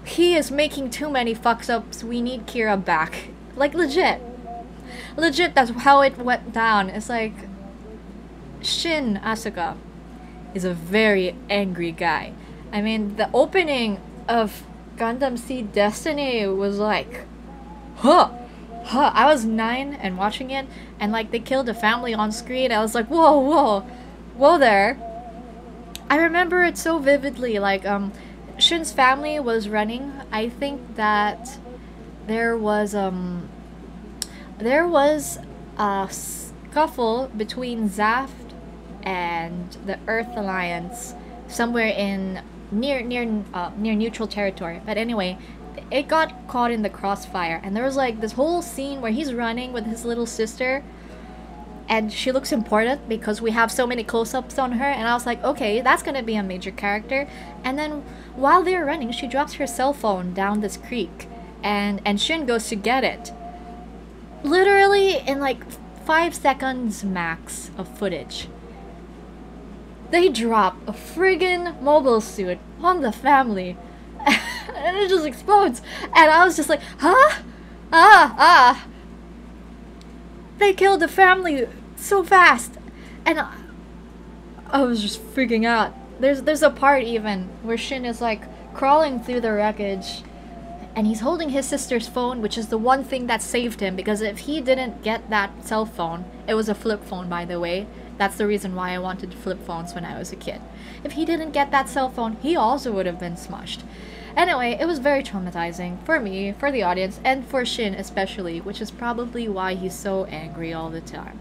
Speaker 1: he is making too many fucks ups, we need Kira back. Like, legit, that's how it went down. It's like, Shin Asuka is a very angry guy. I mean, the opening of Gundam Seed Destiny was like, I was 9 and watching it, and like they killed a family on screen. I was like, whoa there. I remember it so vividly. Like Shin's family was running. I think that there was a scuffle between Zaft and the Earth Alliance somewhere in near neutral territory. But anyway, it got caught in the crossfire, and there was like this whole scene where he's running with his little sister, and she looks important because we have so many close-ups on her, and I was like, okay, that's gonna be a major character. And then while they're running, she drops her cell phone down this creek, and Shin goes to get it. Literally in like 5 seconds max of footage, they drop a friggin' mobile suit on the family. And it just explodes. And I was just like, huh? They killed the family so fast. And I was just freaking out. There's a part even where Shin is like crawling through the wreckage, and he's holding his sister's phone, which is the one thing that saved him, because if he didn't get that cell phone, it was a flip phone, by the way. That's the reason why I wanted flip phones when I was a kid. If he didn't get that cell phone, he also would have been smushed. Anyway, it was very traumatizing for me, for the audience, and for Shin especially, which is probably why he's so angry all the time.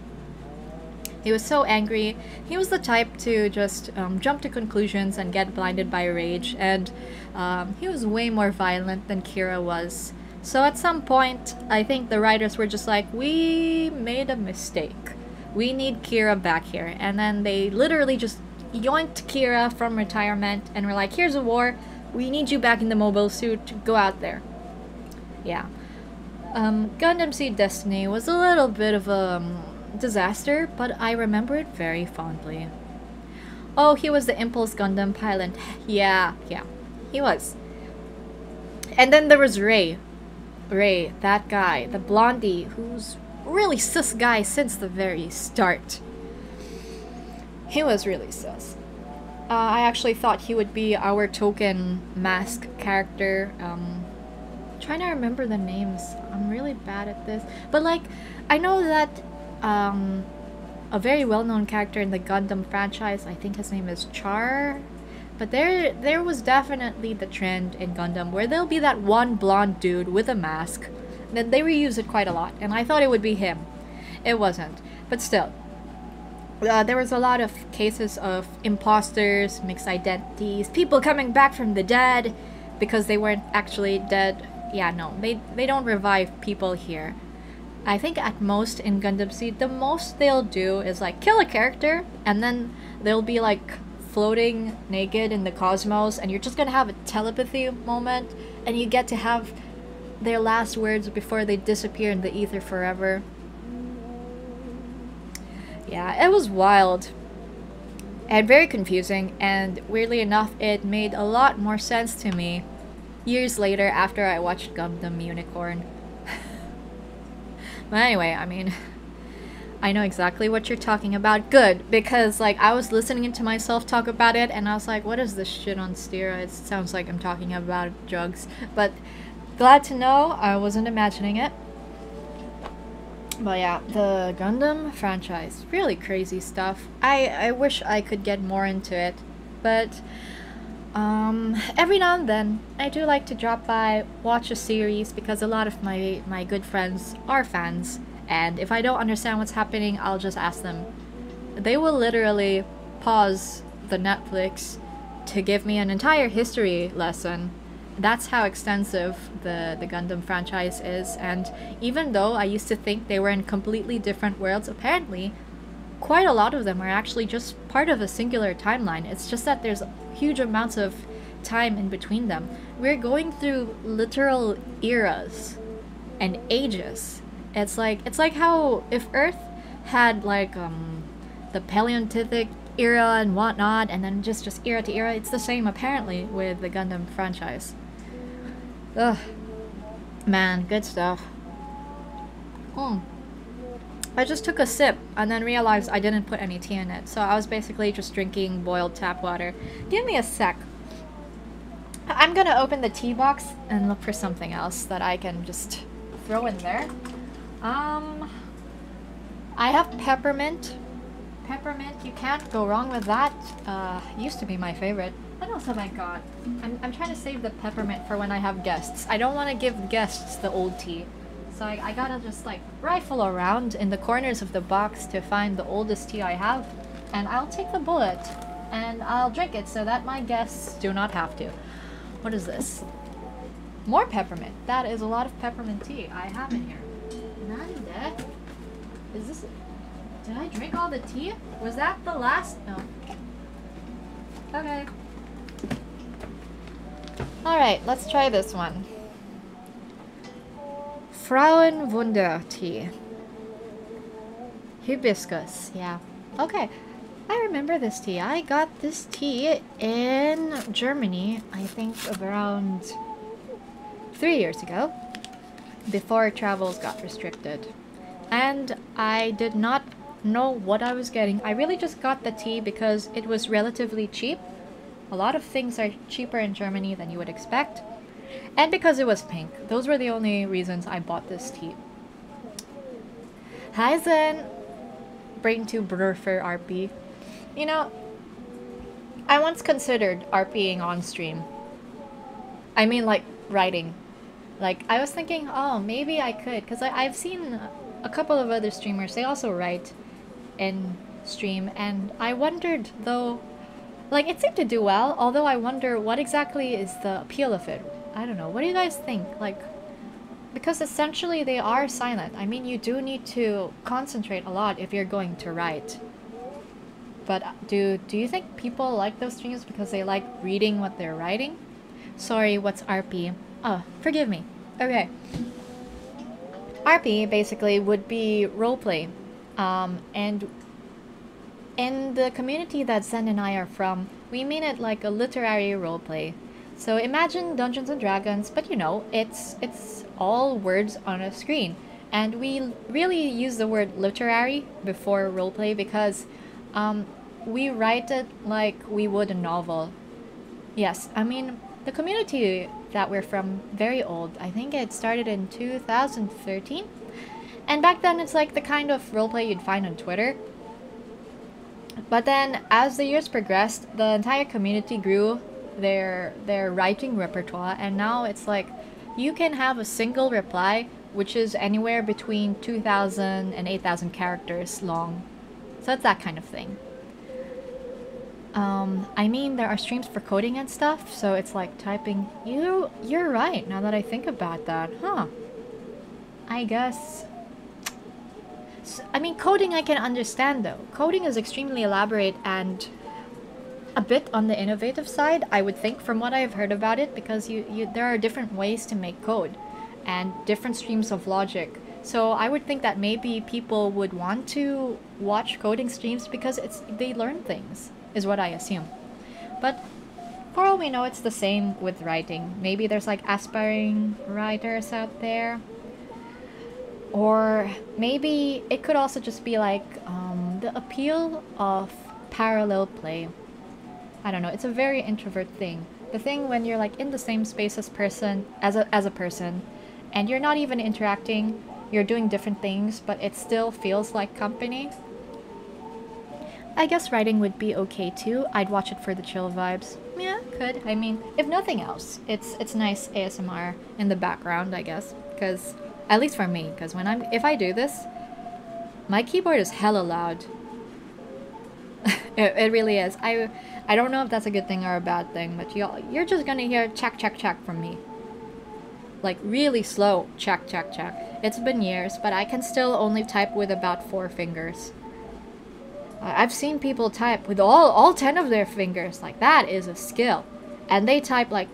Speaker 1: He was so angry. He was the type to just jump to conclusions and get blinded by rage, and he was way more violent than Kira was. So at some point, I think the writers were just like, we made a mistake. We need Kira back here. And then they literally just yoinked Kira from retirement and were like, here's a war. We need you back in the mobile suit to go out there. Yeah. Gundam Seed Destiny was a little bit of a disaster, but I remember it very fondly. Oh, he was the Impulse Gundam pilot. Yeah, he was. And then there was Ray, that guy, the blondie, who's really sus guy since the very start. He was really sus. I actually thought he would be our token mask character. Trying to remember the names. I'm really bad at this. But like, I know that a very well-known character in the Gundam franchise, I think his name is Char. But there was definitely the trend in Gundam where there'll be that one blonde dude with a mask. Then they reuse it quite a lot, and I thought it would be him. It wasn't. But still. There was a lot of cases of imposters, mixed identities, people coming back from the dead because they weren't actually dead. Yeah, no, they don't revive people here. I think at most in Gundam Seed, the most they'll do is like kill a character, and then they'll be like floating naked in the cosmos, and you're just gonna have a telepathy moment, and you get to have their last words before they disappear in the ether forever. Yeah, it was wild and very confusing, and weirdly enough, it made a lot more sense to me years later after I watched Gundam Unicorn. But anyway, I mean, I know exactly what you're talking about. Good, because like I was listening to myself talk about it and I was like, what is this shit on steroids? It sounds like I'm talking about drugs. But glad to know I wasn't imagining it. But yeah, the Gundam franchise, really crazy stuff. I wish I could get more into it, but every now and then I do like to drop by, watch a series, because a lot of my good friends are fans, and if I don't understand what's happening, I'll just ask them. They will literally pause the Netflix to give me an entire history lesson. That's how extensive the Gundam franchise is, and even though I used to think they were in completely different worlds, apparently quite a lot of them are actually just part of a singular timeline. It's just that there's huge amounts of time in between them. We're going through literal eras and ages. It's like how if Earth had like the Paleolithic era and whatnot, and then just era to era, it's the same apparently with the Gundam franchise. Ugh. Man, good stuff. I just took a sip and then realized I didn't put any tea in it, so I was basically just drinking boiled tap water. Give me a sec. I'm gonna open the tea box and look for something else that I can just throw in there. I have peppermint. Peppermint, you can't go wrong with that. Used to be my favorite. What else have I got? I'm trying to save the peppermint for when I have guests. I don't want to give guests the old tea. So I gotta just like rifle around in the corners of the box to find the oldest tea I have. And I'll take the bullet and I'll drink it so that my guests do not have to. What is this? More peppermint. That is a lot of peppermint tea I have in here. Nande? Is this... Did I drink all the tea? Was that the last? No. Okay. Alright, let's try this one. Frauenwunder tea. Hibiscus, yeah. Okay. I remember this tea. I got this tea in Germany, I think around 3 years ago, before travels got restricted. And I did not know what I was getting. I really just got the tea because it was relatively cheap. A lot of things are cheaper in Germany than you would expect. And because it was pink. Those were the only reasons I bought this tea. Heizen, bring to Brurfer RP. You know, I once considered RPing on stream. I mean like writing. Like I was thinking, oh maybe I could, because I've seen a couple of other streamers, they also write in stream, and I wondered though, like it seemed to do well, although I wonder what exactly is the appeal of it. I don't know, what do you guys think? Like, because essentially they are silent. I mean, you do need to concentrate a lot if you're going to write. But do you think people like those streams because they like reading what they're writing? Sorry, what's RP? Oh, forgive me. Okay. RP basically would be roleplay. And in the community that Zen and I are from, we mean it like a literary roleplay. So imagine Dungeons and Dragons, but you know, it's all words on a screen. And we really use the word literary before roleplay because we write it like we would a novel. Yes, I mean, the community that we're from, very old. I think it started in 2013. And back then, it's like the kind of roleplay you'd find on Twitter. But then, as the years progressed, the entire community grew their writing repertoire, and now it's like you can have a single reply, which is anywhere between 2,000 and 8,000 characters long. So it's that kind of thing. I mean, there are streams for coding and stuff, so it's like typing. You're right, now that I think about that. Huh. I guess... I mean, coding I can understand, though. Coding is extremely elaborate and a bit on the innovative side, I would think, from what I've heard about it, because there are different ways to make code and different streams of logic. So I would think that maybe people would want to watch coding streams because they learn things, is what I assume. But For all we know, it's the same with writing. Maybe there's like aspiring writers out there. Or maybe it could also just be like the appeal of parallel play. I don't know, it's a very introvert thing. The thing when you're like in the same space as a person, and you're not even interacting, you're doing different things, but it still feels like company. I guess writing would be okay too. I'd watch it for the chill vibes. Yeah, could. I mean, if nothing else, it's nice ASMR in the background, I guess. Because, at least for me, because if I do this, my keyboard is hella loud. it really is. I don't know if that's a good thing or a bad thing, but you're just gonna hear check, check, check from me. Like, really slow check, check, check. It's been years, but I can still only type with about 4 fingers. I've seen people type with all 10 of their fingers. Like, that is a skill. And they type like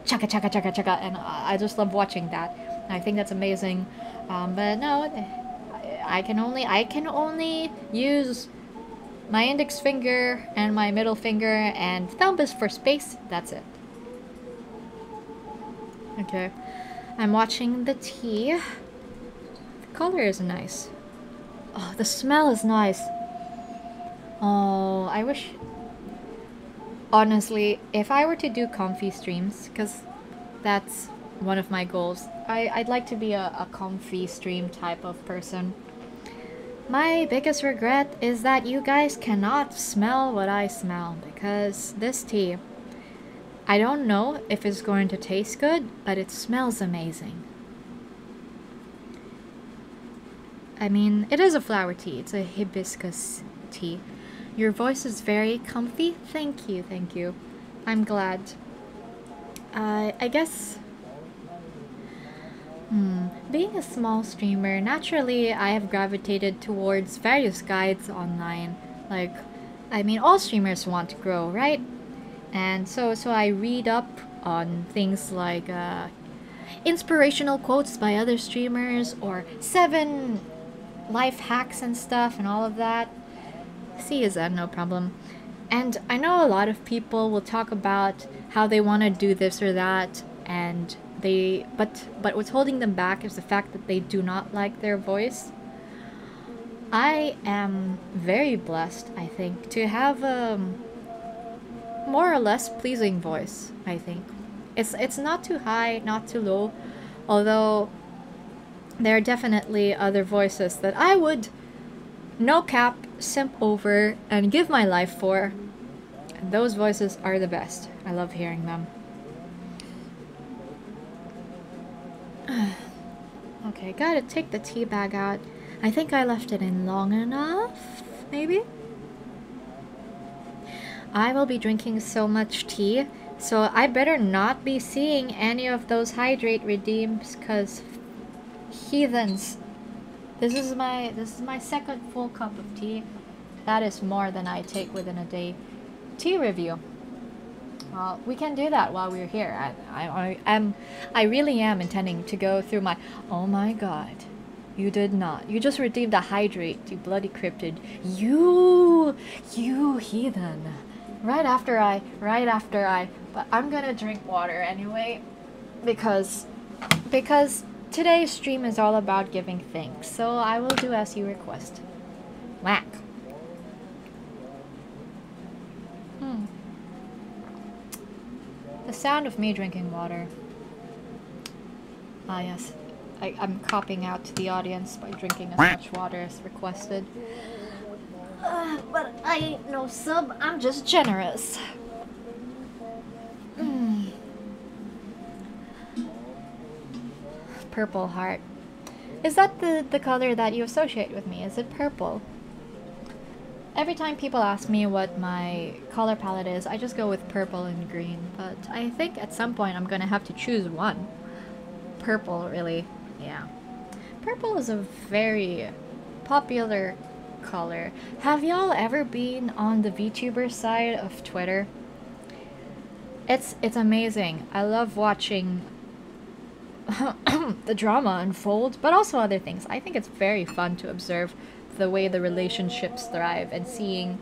Speaker 1: chaka chaka chaka chaka, and I just love watching that. I think that's amazing. But no, I can only use my index finger and my middle finger, and thumb is for space. That's it. Okay. I'm watching the tea. The color is nice. Oh, the smell is nice. Oh, I wish... Honestly, if I were to do comfy streams, because that's one of my goals, I'd like to be a comfy stream type of person. My biggest regret is that you guys cannot smell what I smell, because this tea, I don't know if it's going to taste good, but it smells amazing. I mean, it is a flower tea. It's a hibiscus tea. Your voice is very comfy. Thank you, thank you. I'm glad. I guess... Being a small streamer, naturally I have gravitated towards various guides online. Like, I mean, all streamers want to grow, right? And so I read up on things like inspirational quotes by other streamers, or 7 life hacks and stuff and all of that. See is that, no problem. And I know a lot of people will talk about how they want to do this or that, and but what's holding them back is the fact that they do not like their voice. I am very blessed, I think, to have a more or less pleasing voice, I think. It's not too high, not too low, although there are definitely other voices that I would, no cap, simp over and give my life for. And those voices are the best. I love hearing them. Okay, gotta take the tea bag out. I think I left it in long enough, maybe? I will be drinking so much tea, so I better not be seeing any of those hydrate redeems, cause heathens. This is my second full cup of tea. That is more than I take within a day. Tea review. Well, we can do that while we're here. I really am intending to go through my... Oh my god. You did not. You just redeemed a hydrate, you bloody cryptid. You heathen. Right after I... But I'm gonna drink water anyway. Because today's stream is all about giving thanks. So I will do as you request. Whack. The sound of me drinking water. Ah yes, I'm copping out to the audience by drinking as much water as requested. But I ain't no sub, I'm just generous. Purple heart. Is that the color that you associate with me? Is it purple? Every time people ask me what my color palette is, I just go with purple and green. But I think at some point I'm gonna have to choose one. Purple, really. Yeah. Purple is a very popular color. Have y'all ever been on the VTuber side of Twitter? It's amazing. I love watching the drama unfold, but also other things. I think it's very fun to observe the way the relationships thrive and seeing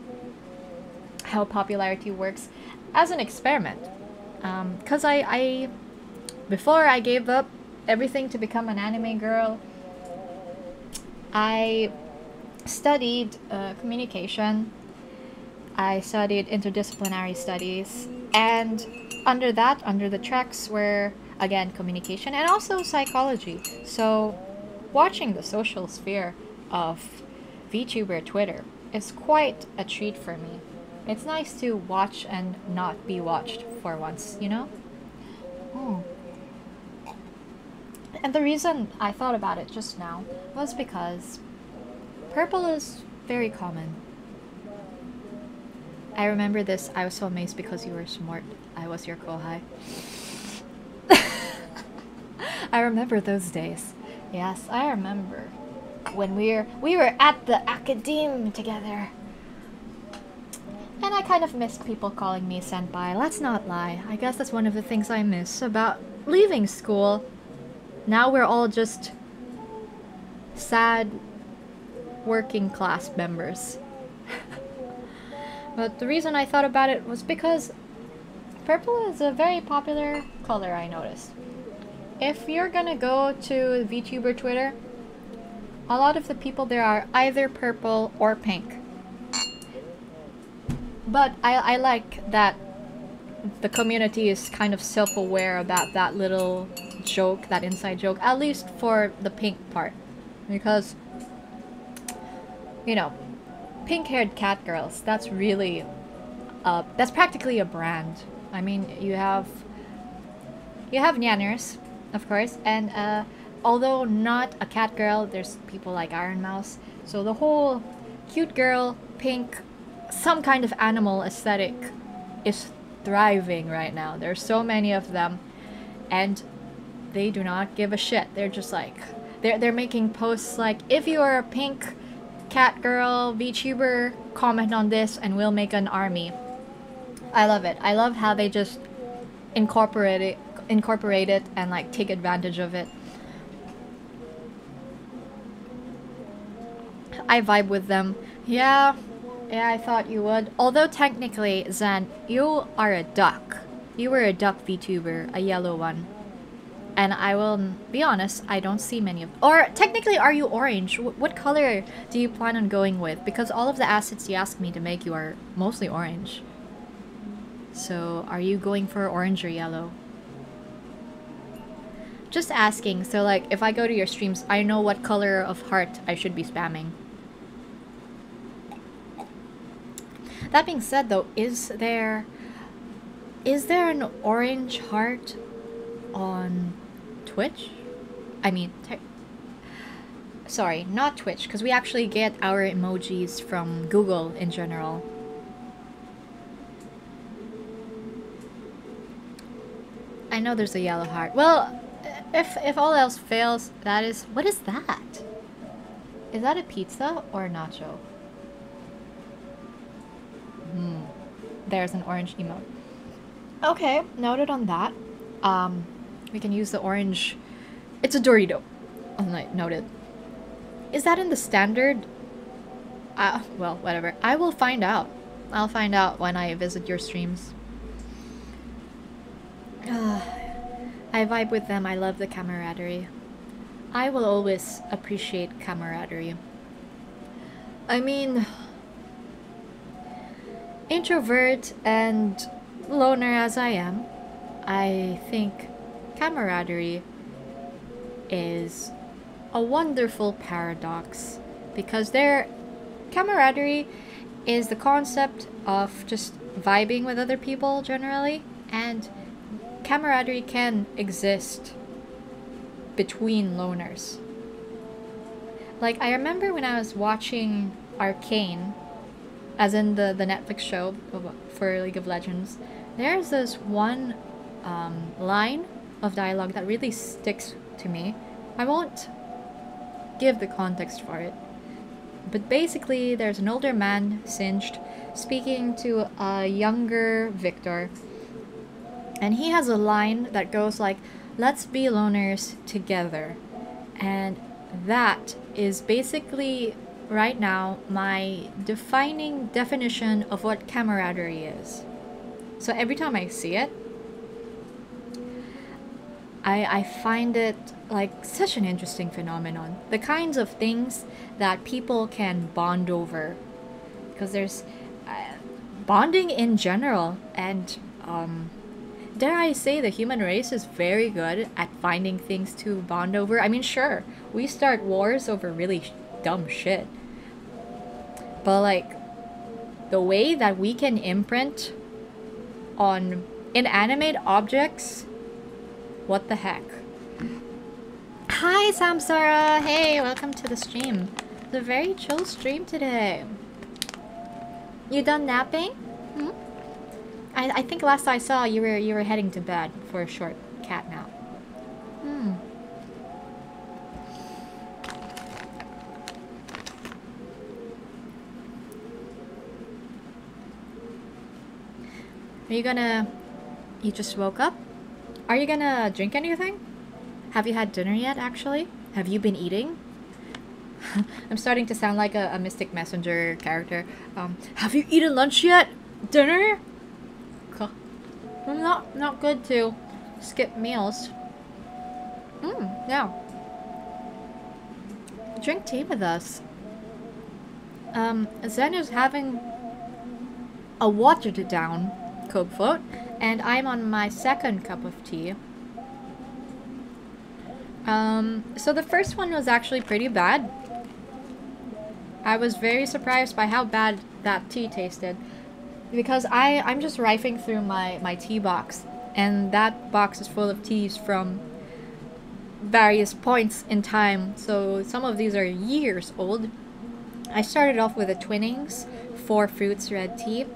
Speaker 1: how popularity works. as an experiment. Because I before I gave up everything to become an anime girl, I studied communication. I studied interdisciplinary studies, and under the tracks were again communication and also psychology. So watching the social sphere of VTuber Twitter is quite a treat for me. It's nice to watch and not be watched for once, you know? And the reason I thought about it just now was because purple is very common. I remember this. I was so amazed because you were smart. I was your kohai. I remember those days. Yes, I remember when we were at the academe together. And I kind of missed people calling me senpai. Let's not lie. I guess that's one of the things I miss about leaving school. Now we're all just sad working class members. But the reason I thought about it was because purple is a very popular color, I noticed. If you're gonna go to VTuber Twitter, a lot of the people there are either purple or pink. But I like that the community is kind of self-aware about that little joke, that inside joke, at least for the pink part. Because, you know, pink-haired cat girls, that's really, that's practically a brand. I mean, you have Nyanners, of course, and although not a cat girl, there's people like Iron Mouse. So the whole cute girl, pink, some kind of animal aesthetic is thriving right now. There's so many of them, and they do not give a shit. They're just like, they're making posts like, if you are a pink cat girl VTuber, comment on this and we'll make an army. I love it. I love how they just incorporate it and like take advantage of it. I vibe with them. Yeah, I thought you would. Although technically, Zen, you are a duck. You were a duck VTuber, a yellow one. And I will be honest, I don't see many of... Or, technically, are you orange? What color do you plan on going with? Because all of the assets you asked me to make you are mostly orange. So, are you going for orange or yellow? Just asking, so like, if I go to your streams, I know what color of heart I should be spamming. That being said though, is there an orange heart on Twitch? I mean, sorry, not Twitch, because we actually get our emojis from Google in general. I know there's a yellow heart. Well, if all else fails, that is... What is that? Is that a pizza or a nacho? There's an orange emote. Okay, noted on that. We can use the orange... It's a Dorito. Noted. Is that in the standard? Well, whatever. I will find out. I'll find out when I visit your streams. I vibe with them. I love the camaraderie. I will always appreciate camaraderie. I mean... Introvert and loner as I am, I think camaraderie is a wonderful paradox, because camaraderie is the concept of just vibing with other people generally, and camaraderie can exist between loners. Like, I remember when I was watching Arcane, as in the Netflix show for League of Legends, there's this one line of dialogue that really sticks to me. I won't give the context for it, but basically there's an older man, Singed, speaking to a younger Victor, and he has a line that goes like, "Let's be loners together," and that is basically right now my defining definition of what camaraderie is. So every time I see it, I find it like such an interesting phenomenon. The kinds of things that people can bond over. Because there's bonding in general, and dare I say the human race is very good at finding things to bond over. I mean, sure, we start wars over really dumb shit. But like, the way that we can imprint on inanimate objects, what the heck? Hi, Samsara! Hey, welcome to the stream. It's a very chill stream today. You done napping? Hmm? I think last I saw you were heading to bed for a short cat nap. Hmm. Are you gonna... You just woke up? Are you gonna drink anything? Have you had dinner yet, actually? Have you been eating? I'm starting to sound like a Mystic Messenger character. Have you eaten lunch yet? Dinner? Not good to skip meals. Yeah. Drink tea with us. Zen is having a watered down Coke float, and I'm on my second cup of tea. So the first one was actually pretty bad. I was very surprised by how bad that tea tasted, because I'm just rifling through my tea box, and that box is full of teas from various points in time, so some of these are years old. I started off with a Twinings 4 fruits red tea.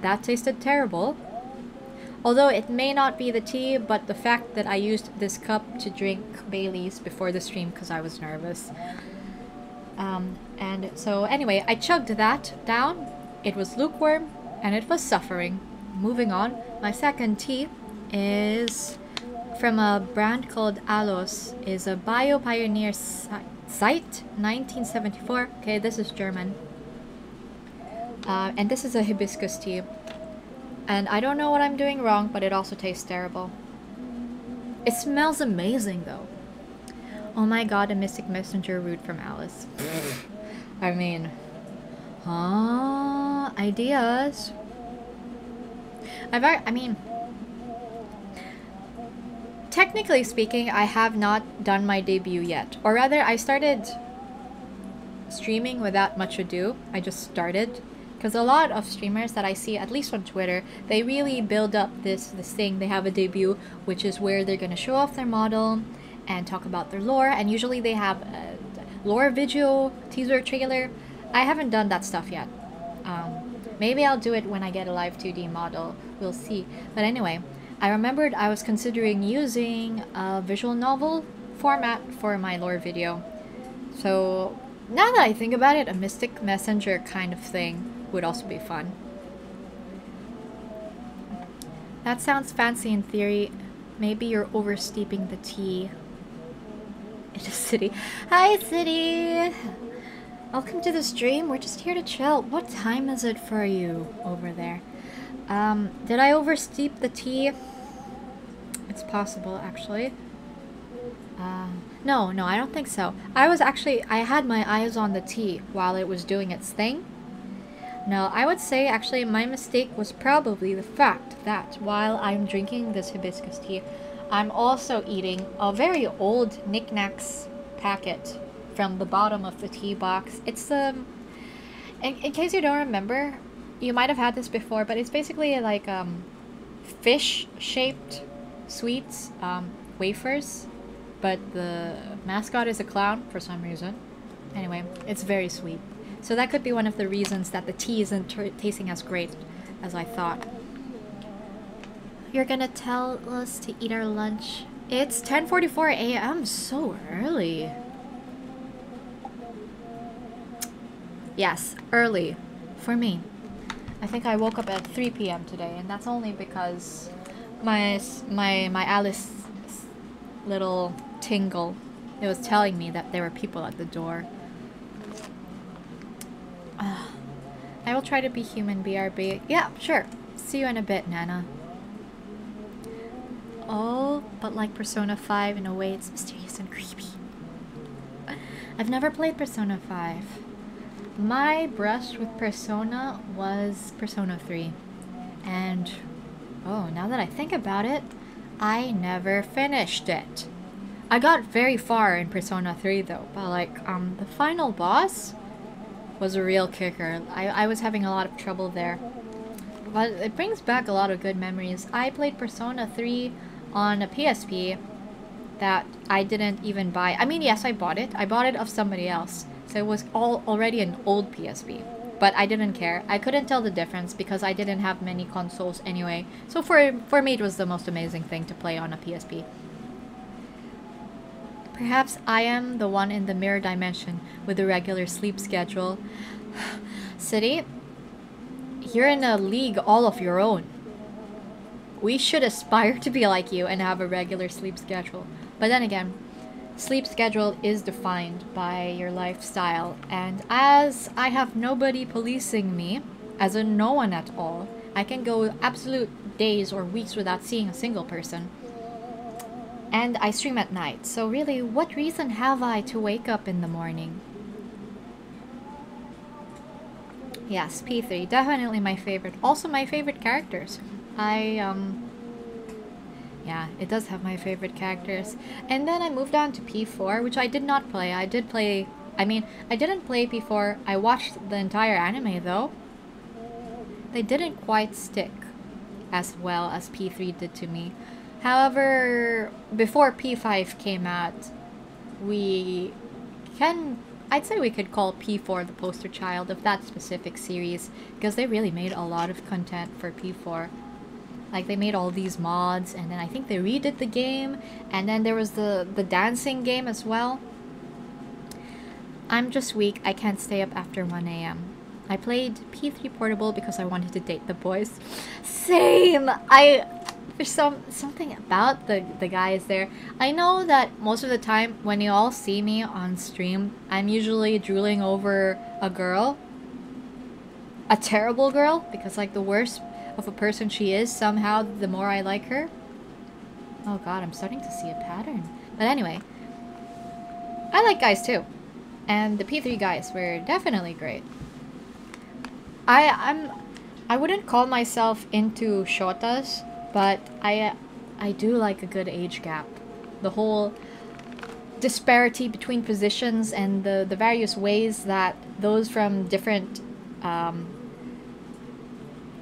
Speaker 1: That tasted terrible. Although it may not be the tea, but the fact that I used this cup to drink Bailey's before the stream because I was nervous. And so anyway, I chugged that down. It was lukewarm and it was suffering. Moving on, my second tea is from a brand called Alos. Is a Bio Pioneer Site 1974. Okay, this is German. And this is a hibiscus tea. And I don't know what I'm doing wrong, but it also tastes terrible. It smells amazing though. Oh my god, a Mystic Messenger root from Alice. I mean, ideas. I mean, technically speaking, I have not done my debut yet. Or rather, I started streaming without much ado. I just started. Because a lot of streamers that I see, at least on Twitter, they really build up this thing. They have a debut, which is where they're going to show off their model and talk about their lore. And usually they have a lore video, teaser, trailer. I haven't done that stuff yet. Maybe I'll do it when I get a live 2D model. We'll see. But anyway, I remembered I was considering using a visual novel format for my lore video. So now that I think about it, a Mystic Messenger kind of thing would also be fun. That sounds fancy in theory. Maybe you're oversteeping the tea. It's a city. Hi, city! Welcome to the stream. We're just here to chill. What time is it for you over there? Did I oversteep the tea? It's possible, actually. No, I don't think so. I had my eyes on the tea while it was doing its thing. No, I would say actually my mistake was probably the fact that while I'm drinking this hibiscus tea, I'm also eating a very old Knickknacks packet from the bottom of the tea box. It's in case you don't remember, you might have had this before, but it's basically like fish-shaped sweets, wafers, but the mascot is a clown for some reason. Anyway, it's very sweet. So that could be one of the reasons that the tea isn't tasting as great as I thought. You're gonna tell us to eat our lunch. It's 10:44 a.m. so early. Yes, early. For me. I think I woke up at 3 p.m. today, and that's only because my Alice little tingle, it was telling me that there were people at the door. I will try to be human, BRB. Yeah, sure. See you in a bit, Nana. Oh, but like Persona 5, in a way it's mysterious and creepy. I've never played Persona 5. My brush with Persona was Persona 3. And, oh, now that I think about it, I never finished it. I got very far in Persona 3 though, but like, the final boss was a real kicker. I was having a lot of trouble there. But it brings back a lot of good memories. I played Persona 3 on a PSP that I didn't even buy. I mean, yes, I bought it. I bought it of somebody else. So it was already an old PSP. But I didn't care. I couldn't tell the difference because I didn't have many consoles anyway. So for me, it was the most amazing thing to play on a PSP. Perhaps I am the one in the mirror dimension with a regular sleep schedule. City, you're in a league all of your own. We should aspire to be like you and have a regular sleep schedule. But then again, sleep schedule is defined by your lifestyle, and as I have nobody policing me, as in no one at all, I can go absolute days or weeks without seeing a single person. And I stream at night, so really, what reason have I to wake up in the morning? Yes, P3, definitely my favorite. Also my favorite characters. Yeah, it does have my favorite characters. And then I moved on to P4, which I did not play. I didn't play P4. I watched the entire anime, though. They didn't quite stick as well as P3 did to me. However, before P5 came out, I'd say we could call P4 the poster child of that specific series, because they really made a lot of content for P4. Like, they made all these mods, and then I think they redid the game, and then there was the dancing game as well. I'm just weak. I can't stay up after 1 AM. I played P3 Portable because I wanted to date the boys. Same! There's something about the guys there. I know that most of the time when you all see me on stream, I'm usually drooling over a girl. A terrible girl, because like the worse of a person she is, somehow the more I like her. Oh god, I'm starting to see a pattern. But anyway, I like guys too. And the P3 guys were definitely great. I wouldn't call myself into shotas, but I do like a good age gap. The whole disparity between positions and the various ways that those from different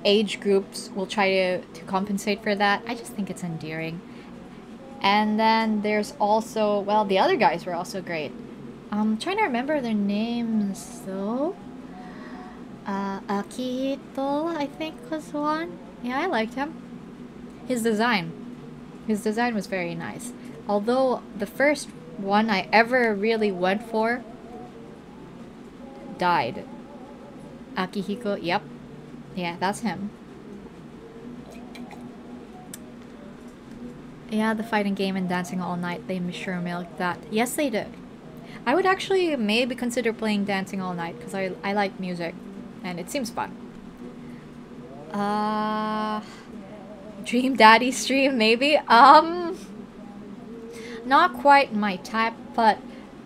Speaker 1: age groups will try to compensate for that. I just think it's endearing. And then there's also, well, the other guys were also great. I'm trying to remember their names though. Akihito, I think, was one. Yeah, I liked him. His design was very nice. Although the first one I ever really went for died. Akihiko, yep. Yeah, that's him. Yeah, the fighting game and dancing all night, they sure milked that. Yes, they did. I would actually maybe consider playing Dancing All Night, because I like music, and it seems fun. Dream Daddy stream, maybe? Not quite my type, but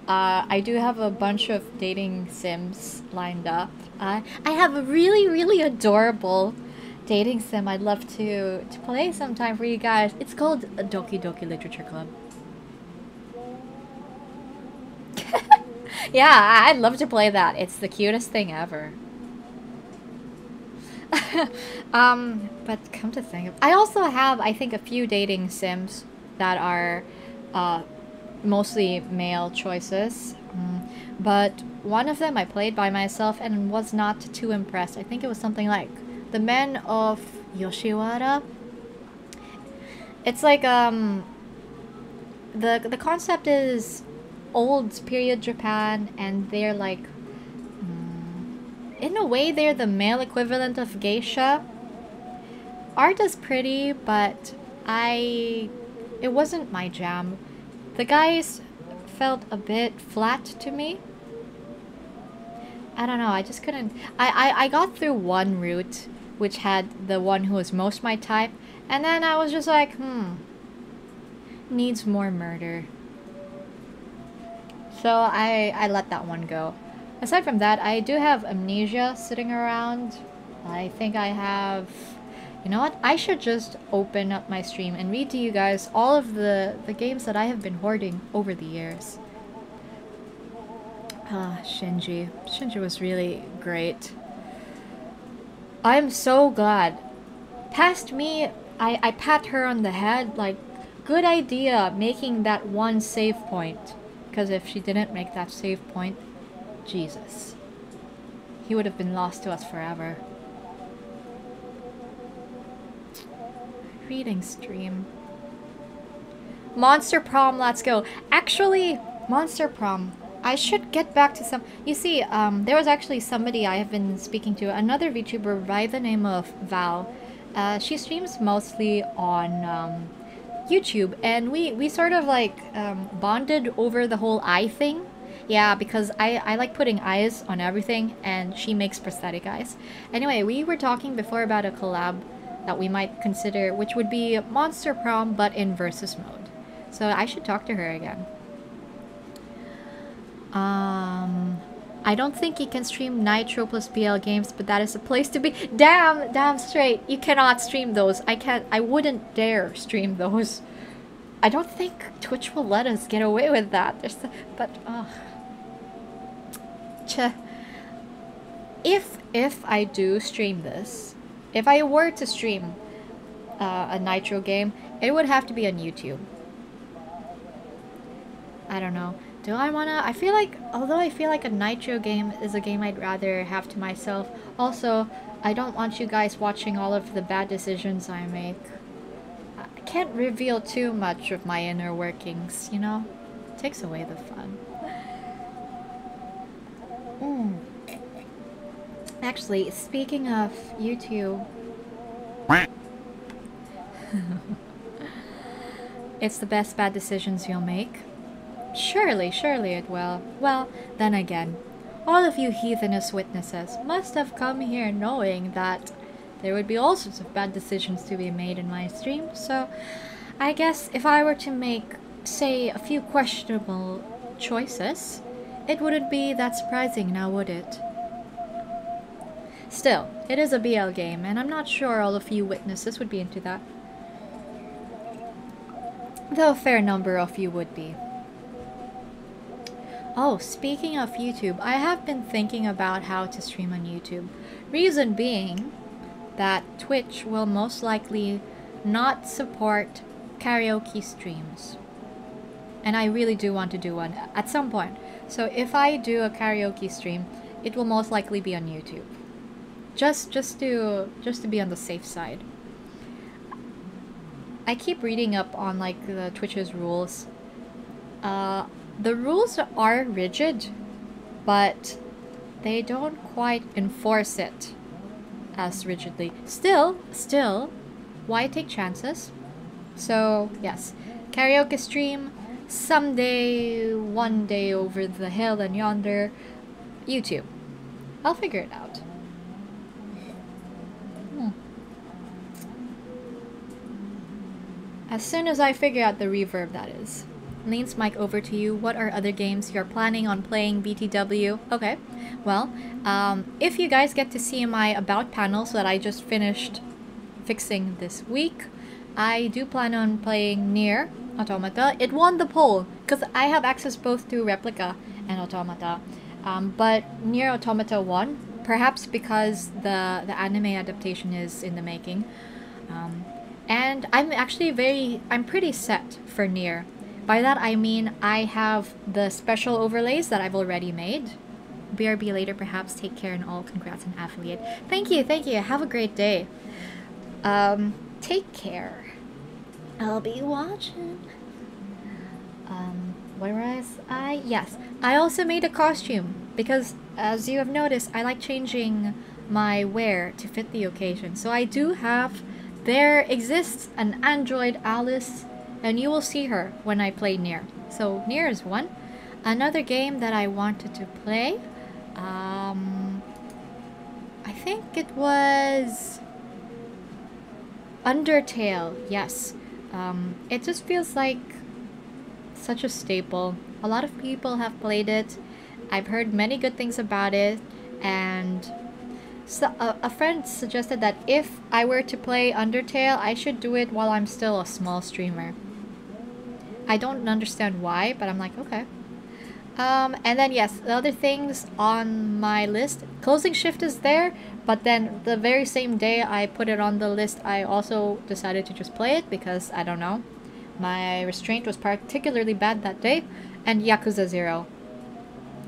Speaker 1: I do have a bunch of dating sims lined up. I have a really, really adorable dating sim I'd love to play sometime for you guys. It's called Doki Doki Literature Club. Yeah, I'd love to play that. It's the cutest thing ever. But come to think of it, I also have, I think, a few dating sims that are mostly male choices. But one of them I played by myself and was not too impressed. I think it was something like The Men of Yoshiwara. It's like the concept is old period Japan, and they're like in a way they're the male equivalent of geisha. Art is pretty, but it wasn't my jam. The guys felt a bit flat to me. I don't know, I just couldn't. I got through one route, which had the one who was most my type. And then I was just like, needs more murder. So I let that one go. Aside from that, I do have Amnesia sitting around. I think I have... You know what? I should just open up my stream and read to you guys all of the games that I have been hoarding over the years. Shinji. Shinji was really great. I'm so glad. Past me, I pat her on the head, like, good idea making that one save point. Because if she didn't make that save point, Jesus. He would have been lost to us forever. Reading stream. Monster Prom, let's go. Actually, Monster Prom, I should get back to some... You see, there was actually somebody I have been speaking to, another VTuber by the name of Val. She streams mostly on YouTube, and we sort of like bonded over the whole eye thing. Yeah, because I like putting eyes on everything, and she makes prosthetic eyes. Anyway, we were talking before about a collab that we might consider, which would be Monster Prom, but in versus mode. So I should talk to her again. I don't think you can stream Nitro plus BL games, but that is a place to be. Damn straight. You cannot stream those. I wouldn't dare stream those. I don't think Twitch will let us get away with that. If I do stream this, if I were to stream a Nitro game, it would have to be on YouTube. I don't know. Do I wanna... I feel like... Although I feel like a Nitro game is a game I'd rather have to myself. Also, I don't want you guys watching all of the bad decisions I make. I can't reveal too much of my inner workings, you know? It takes away the fun. Actually, speaking of YouTube... It's the best bad decisions you'll make. Surely it will. Well, then again, all of you heathenous witnesses must have come here knowing that there would be all sorts of bad decisions to be made in my stream, so I guess if I were to make, say, a few questionable choices, it wouldn't be that surprising now, would it? Still, it is a BL game, and I'm not sure all of you witnesses would be into that. Though a fair number of you would be. Oh, speaking of YouTube, I have been thinking about how to stream on YouTube. Reason being that Twitch will most likely not support karaoke streams. And I really do want to do one at some point. So if I do a karaoke stream, it will most likely be on YouTube. Just to be on the safe side. I keep reading up on like the Twitch's rules. The rules are rigid, but they don't quite enforce it as rigidly. Still, why take chances? So, yes, karaoke stream, someday, one day over the hill and yonder, YouTube. I'll figure it out. As soon as I figure out the reverb, that is. Leans mic over to you. What are other games you're planning on playing, BTW? Okay, well, if you guys get to see my About panels that I just finished fixing this week, I do plan on playing Nier Automata. It won the poll, because I have access both to Replica and Automata. But Nier Automata won, perhaps because the anime adaptation is in the making. And I'm pretty set for Nier. By that I mean I have the special overlays that I've already made. BRB later perhaps. Take care and all. Congrats on affiliate. Thank you. Have a great day. Take care. I'll be watching. Whereas yes. I also made a costume because as you have noticed, I like changing my wear to fit the occasion. So I do have... There exists an android Alice, and you will see her when I play Nier. So Nier is one. Another game that I wanted to play, I think it was Undertale, yes. It just feels like such a staple. A lot of people have played it. I've heard many good things about it, and so, a friend suggested that if I were to play Undertale, I should do it while I'm still a small streamer. I don't understand why, but I'm like, okay. And then yes, the other things on my list, Closing Shift is there, but then the very same day I put it on the list, I also decided to just play it because, I don't know, my restraint was particularly bad that day, and Yakuza 0.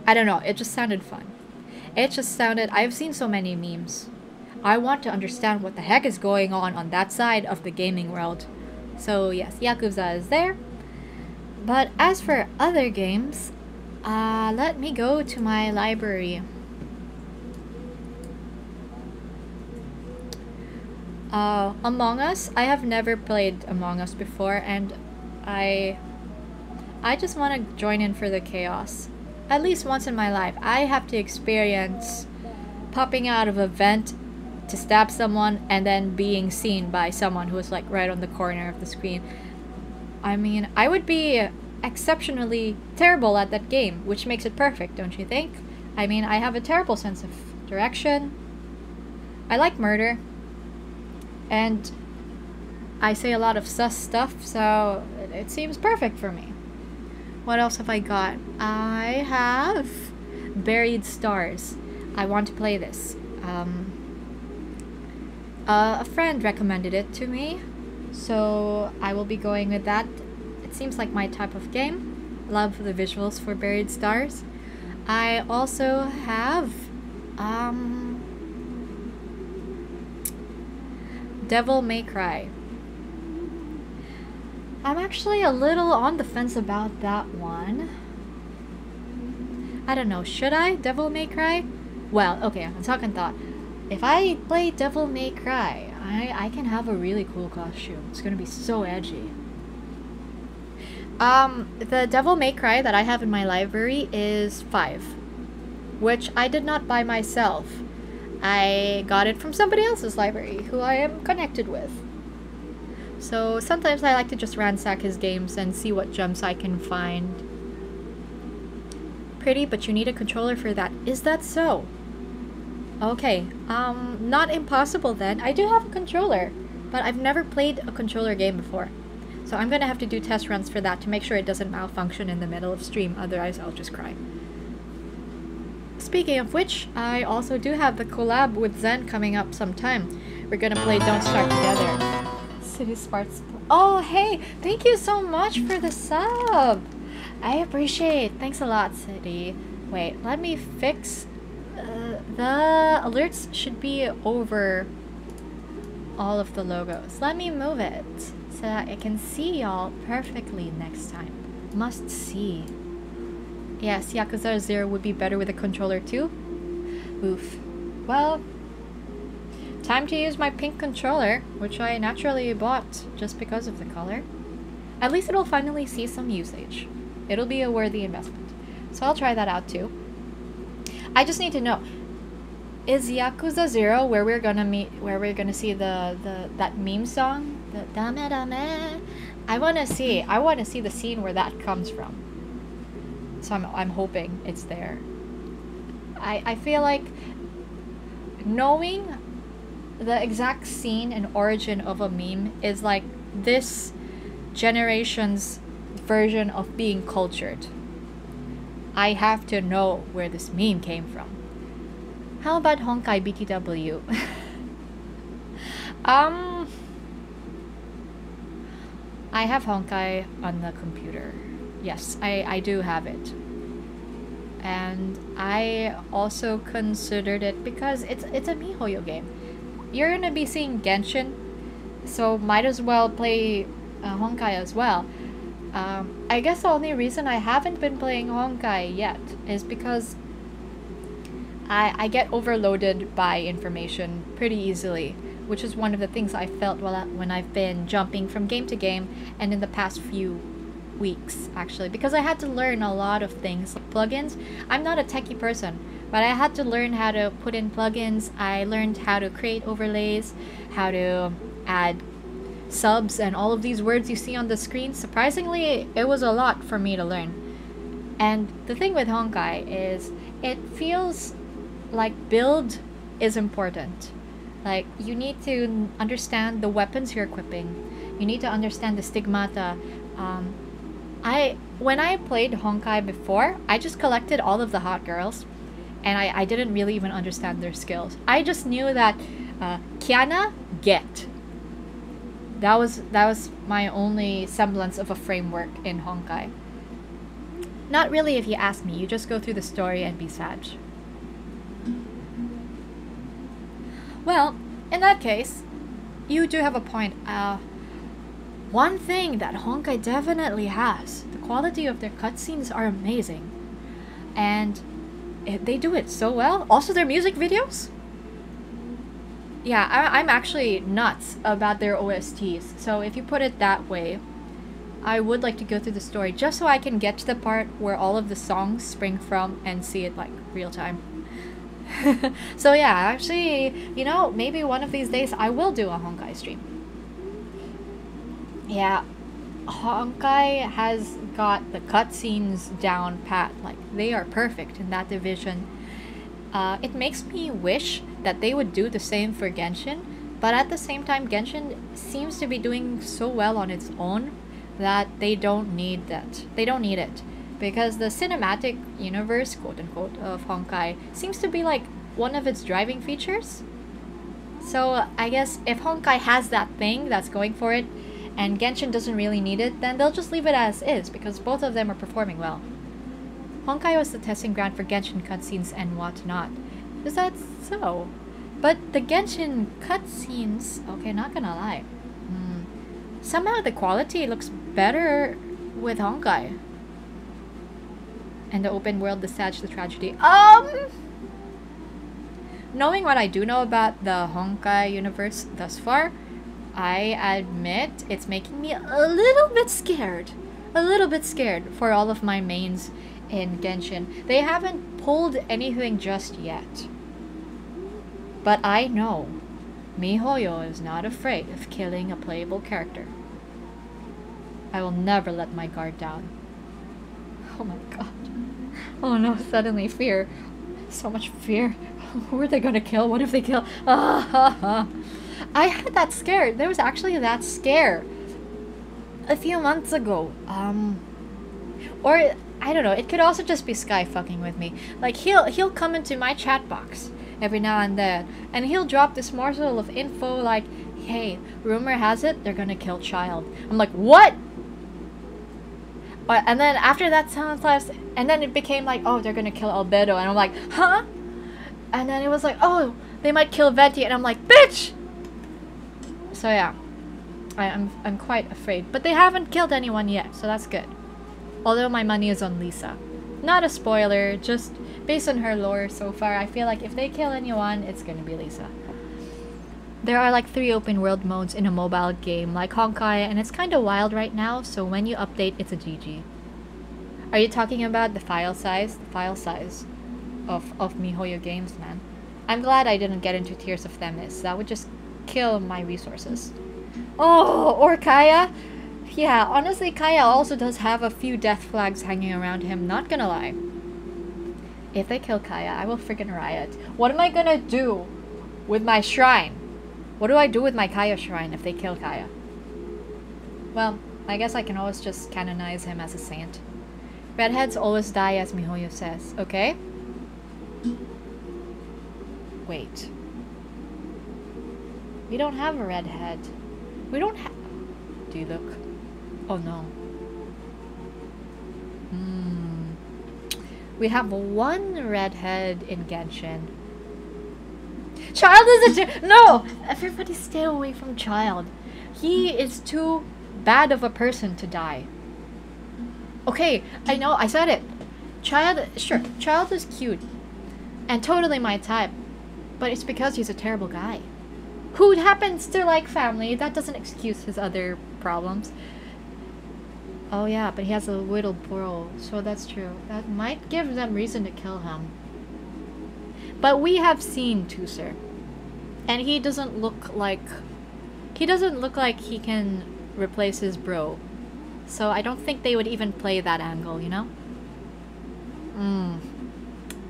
Speaker 1: I don't know, it just sounded fun. It just sounded, I've seen so many memes. I want to understand what the heck is going on that side of the gaming world. So yes, Yakuza is there. But as for other games, let me go to my library. Among Us, I have never played Among Us before, and I just want to join in for the chaos. At least once in my life, I have to experience popping out of a vent to stab someone and then being seen by someone who is like right on the corner of the screen. I mean, I would be exceptionally terrible at that game, which makes it perfect, don't you think? I mean, I have a terrible sense of direction. I like murder. And I say a lot of sus stuff, so it seems perfect for me. What else have I got? I have Buried Stars. I want to play this. A friend recommended it to me, so I will be going with that. It seems like my type of game. Love the visuals for Buried Stars. I also have Devil May Cry. I'm actually a little on the fence about that one. I don't know, should I? Devil May Cry? Well, okay, on second thought. If I play Devil May Cry, I can have a really cool costume. It's gonna be so edgy. The Devil May Cry that I have in my library is 5, which I did not buy myself. I got it from somebody else's library who I am connected with. So sometimes I like to just ransack his games and see what gems I can find. Pretty, but you need a controller for that. Is that so? Okay, not impossible then. I do have a controller, but I've never played a controller game before. So I'm gonna have to do test runs for that to make sure it doesn't malfunction in the middle of stream, otherwise I'll just cry. Speaking of which, I also do have the collab with Zen coming up sometime. We're gonna play Don't Starve Together. City Sparks. Oh, hey! Thank you so much for the sub! I appreciate. Thanks a lot, City. Wait, let me fix... the alerts should be over all of the logos. Let me move it so that I can see y'all perfectly next time. Must see. Yes, Yakuza 0 would be better with a controller too. Oof. Well, time to use my pink controller, which I naturally bought just because of the color. At least it'll finally see some usage. It'll be a worthy investment. So I'll try that out too. I just need to know, is Yakuza 0 where we're gonna see that meme song? The Dame Dame? I wanna see the scene where that comes from. So I'm hoping it's there. I feel like knowing the exact scene and origin of a meme is like this generation's version of being cultured. I have to know where this meme came from. How about Honkai BTW? I have Honkai on the computer. Yes, I do have it. And I also considered it because it's a MiHoYo game. You're gonna be seeing Genshin, so might as well play Honkai as well. I guess the only reason I haven't been playing Honkai yet is because I get overloaded by information pretty easily, which is one of the things I felt when I've been jumping from game to game, and in the past few weeks actually, because I had to learn a lot of things like plugins. I'm not a techie person, but I had to learn how to put in plugins. I learned how to create overlays, how to add subs and all of these words you see on the screen, surprisingly, it was a lot for me to learn. And the thing with Honkai is it feels like build is important. Like, you need to understand the weapons you're equipping. You need to understand the stigmata. When I played Honkai before, I just collected all of the hot girls, and I didn't really even understand their skills. I just knew that Kiana, get. That was my only semblance of a framework in Honkai. Not really if you ask me, you just go through the story and be sad. Well, in that case, you do have a point. One thing that Honkai definitely has, the quality of their cutscenes are amazing. And they do it so well. Also their music videos. Yeah, I'm actually nuts about their OSTs. So if you put it that way, I would like to go through the story just so I can get to the part where all of the songs spring from and see it like real time. So yeah, actually, you know, maybe one of these days I will do a Honkai stream. Yeah, Honkai has got the cutscenes down pat. Like, they are perfect in that division. It makes me wish that they would do the same for Genshin, but at the same time, Genshin seems to be doing so well on its own that they don't need that. They don't need it. Because the cinematic universe, quote-unquote, of Honkai seems to be like one of its driving features. So I guess if Honkai has that thing that's going for it, and Genshin doesn't really need it, then they'll just leave it as is, because both of them are performing well. Honkai was the testing ground for Genshin cutscenes and whatnot. Is that so? But the Genshin cutscenes, okay, not gonna lie. Somehow the quality looks better with Honkai. And the open world, the Sag, the tragedy. Knowing what I do know about the Honkai universe thus far, I admit it's making me a little bit scared. A little bit scared for all of my mains in Genshin. They haven't pulled anything just yet. But I know MiHoYo is not afraid of killing a playable character. I will never let my guard down. Oh my god. Oh no, suddenly fear. So much fear. Who are they gonna kill? What if they kill? I had that scare. There was actually that scare a few months ago. Or I don't know. It could also just be Sky fucking with me. Like he'll come into my chat box every now and then, and he'll drop this morsel of info like, "Hey, rumor has it they're gonna kill Child." I'm like, "What?" And then after that sound class, and then it became like, "Oh, they're gonna kill Albedo," and I'm like, "Huh?" And then it was like, "Oh, they might kill Venti," and I'm like, "Bitch!" So yeah, I'm quite afraid. But they haven't killed anyone yet, so that's good. Although my money is on Lisa. Not a spoiler, just based on her lore so far, I feel like if they kill anyone, it's gonna be Lisa. There are like 3 open world modes in a mobile game like Honkai, and it's kinda wild right now, so when you update, it's a GG. Are you talking about the file size? The file size of MiHoYo games, man. I'm glad I didn't get into Tears of Themis. That would just kill my resources. Oh, or Kaya? Yeah, honestly, Kaya also does have a few death flags hanging around him, not gonna lie. If they kill Kaya, I will freaking riot. What am I gonna do with my shrine? What do I do with my Kaya shrine if they kill Kaya? Well, I guess I can always just canonize him as a saint. Redheads always die, as MiHoYo says, okay? Wait. We don't have a redhead. We don't have... Do you look? Oh no. We have one redhead in Genshin. Child is a... No! Everybody stay away from Child. He is too bad of a person to die. Okay, I know, I said it. Child, sure, Child is cute. And totally my type. But it's because he's a terrible guy. Who happens to like family. That doesn't excuse his other problems. Oh yeah, but he has a little bro, so that's true. That might give them reason to kill him. But we have seen Tuser. And he doesn't look like he doesn't look like he can replace his bro. So I don't think they would even play that angle, you know?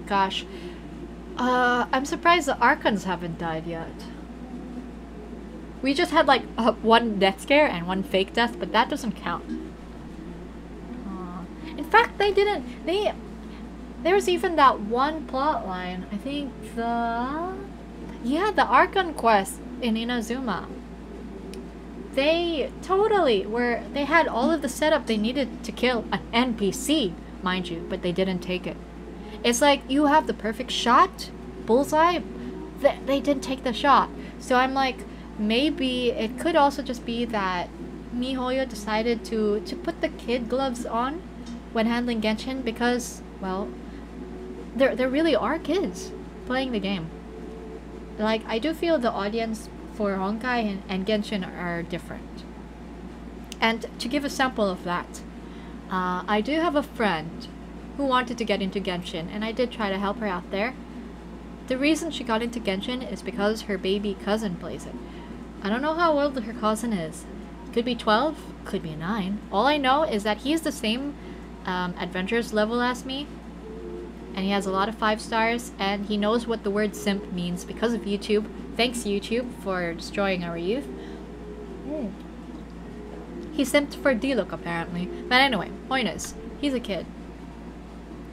Speaker 1: Gosh. I'm surprised the Archons haven't died yet. We just had like one death scare and one fake death, but that doesn't count. In fact, they didn't. There was even that one plot line. I think the Archon quest in Inazuma. They totally were. They had all of the setup they needed to kill an NPC, mind you, but they didn't take it. It's like you have the perfect shot, bullseye. They didn't take the shot. So I'm like, maybe it could also just be that MiHoYo decided to put the kid gloves on when handling Genshin because, well, there really are kids playing the game. Like, I do feel the audience for Honkai and Genshin are different. And to give a sample of that, I do have a friend who wanted to get into Genshin, and I did try to help her out there. The reason she got into Genshin is because her baby cousin plays it. I don't know how old her cousin is. Could be 12, could be 9. All I know is that he's the same adventurous level as me, and he has a lot of 5 stars, and he knows what the word simp means because of YouTube. Thanks YouTube for destroying our youth. He simped for D-Look apparently. But anyway, point is, he's a kid.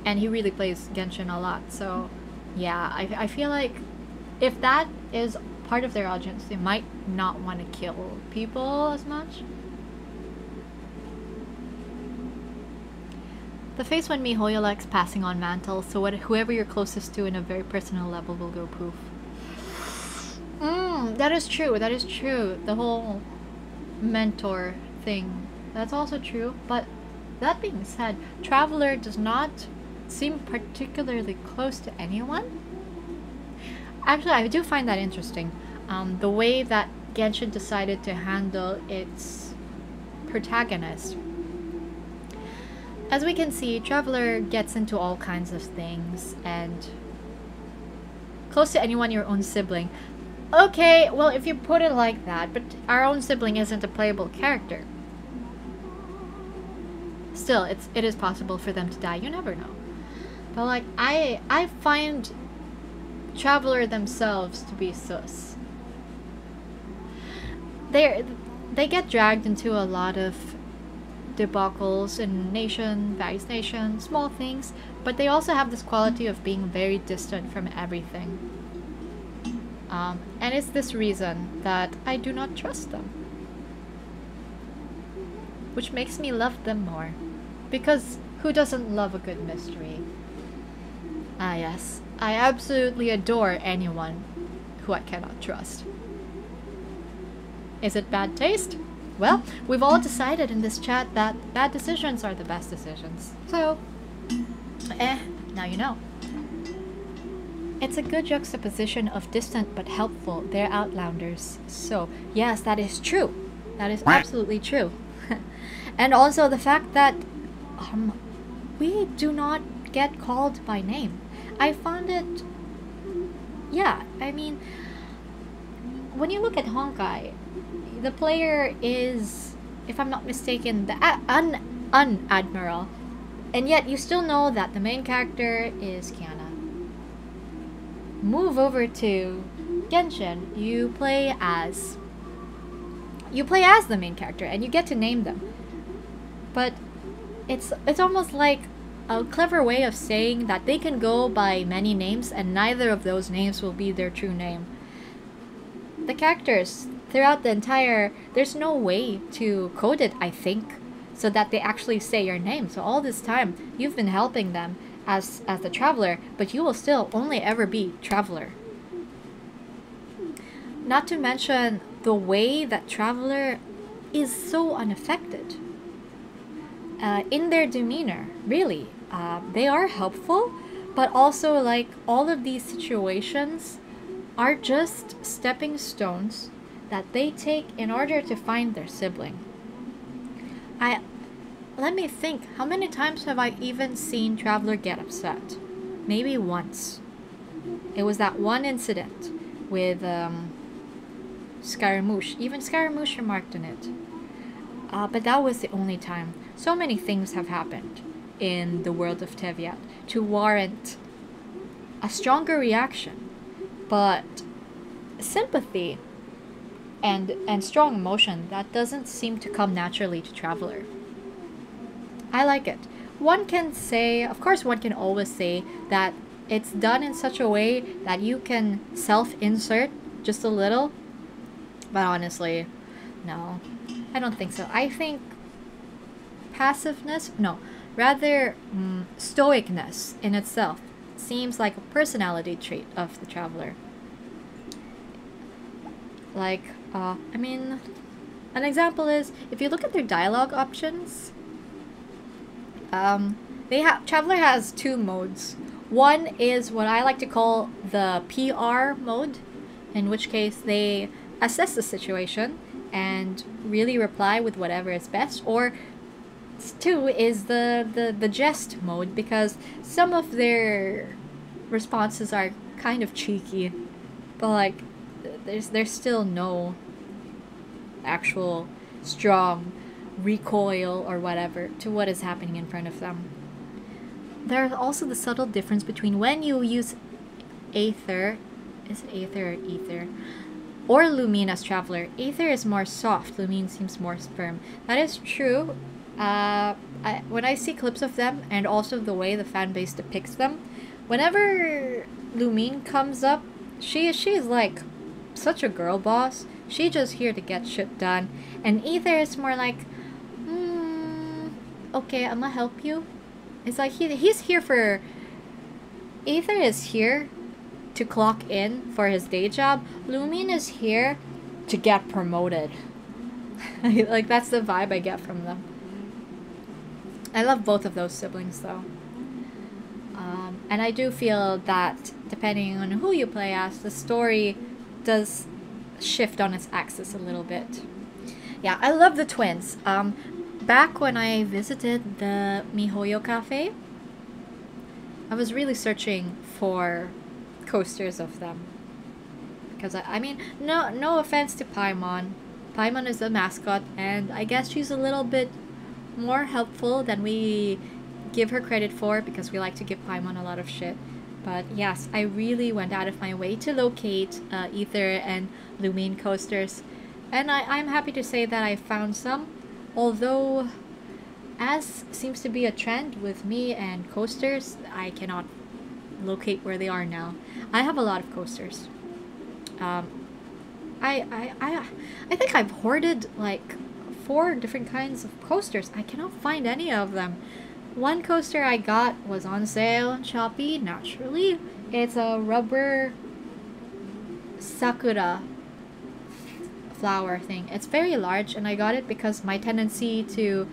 Speaker 1: And he really plays Genshin a lot, so yeah, I feel like if that is part of their audience, they might not want to kill people as much. The face when MiHoYo likes passing on mantle, so whoever you're closest to in a very personal level will go poof. That is true, that is true. The whole mentor thing, that's also true. But that being said, Traveler does not seem particularly close to anyone. Actually, I do find that interesting. The way that Genshin decided to handle its protagonist. As we can see, Traveler gets into all kinds of things, and close to anyone your own sibling. Okay, well, if you put it like that, but our own sibling isn't a playable character. Still, it is possible for them to die, you never know. But like, I find Traveler themselves to be sus. They get dragged into a lot of debacles in various nations, small things, but they also have this quality of being very distant from everything. And it's this reason that I do not trust them. Which makes me love them more. Because who doesn't love a good mystery? Ah yes, I absolutely adore anyone who I cannot trust. Is it bad taste? Well, we've all decided in this chat that bad decisions are the best decisions. So, now you know. It's a good juxtaposition of distant but helpful. They're Outlanders. So, yes, that is true. That is absolutely true. And also the fact that we do not get called by name. I found it... Yeah, I mean, when you look at Honkai, the player is, if I'm not mistaken, the un-admiral. And yet you still know that the main character is Kiana. Move over to Genshin, you play as the main character and you get to name them. But it's almost like a clever way of saying that they can go by many names and neither of those names will be their true name. The characters throughout the entire, there's no way to code it, I think, so that they actually say your name. So all this time you've been helping them as the Traveler, but you will still only ever be Traveler. Not to mention the way that Traveler is so unaffected in their demeanor, really. They are helpful, but also like all of these situations are just stepping stones that they take in order to find their sibling. Let me think, how many times have I even seen Traveler get upset? Maybe once. It was that one incident with Scaramouche. Even Scaramouche remarked on it. But that was the only time. So many things have happened in the world of Teviat to warrant a stronger reaction. But sympathy and strong emotion, that doesn't seem to come naturally to Traveler. I like it. One can say, of course one can always say that it's done in such a way that you can self-insert just a little. But honestly, no. I don't think so. I think passiveness, no, rather stoicness in itself seems like a personality trait of the Traveler. Like, I mean, an example is, if you look at their dialogue options, Traveler has two modes. One is what I like to call the PR mode, in which case they assess the situation and really reply with whatever is best. Or two is the jest mode, because some of their responses are kind of cheeky, but like there's still no actual strong recoil or whatever to what is happening in front of them. There's also the subtle difference between when you use Aether, is it Aether or Ether? Or Lumine as Traveler. Aether is more soft, Lumine seems more firm. That is true. When I see clips of them, and also the way the fan base depicts them, whenever Lumine comes up, she is like such a girl boss. She's just here to get shit done. And Aether is more like, okay, I'm gonna help you. It's like he's here for... Aether is here to clock in for his day job. Lumine is here to get promoted. Like, that's the vibe I get from them. I love both of those siblings, though. And I do feel that, depending on who you play as, the story does shift on its axis a little bit. Yeah, I love the twins. Back when I visited the MiHoYo Cafe, I was really searching for coasters of them. Because, I mean, no offense to Paimon. Paimon is the mascot, and I guess she's a little bit more helpful than we give her credit for, because we like to give Paimon a lot of shit. But yes, I really went out of my way to locate Aether and Lumine coasters. And I'm happy to say that I found some. Although, as seems to be a trend with me and coasters, I cannot locate where they are now. I have a lot of coasters. I think I've hoarded like 4 different kinds of coasters. I cannot find any of them. One coaster I got was on sale on Shopee, naturally. It's a rubber sakura flower thing. It's very large, and I got it because my tendency to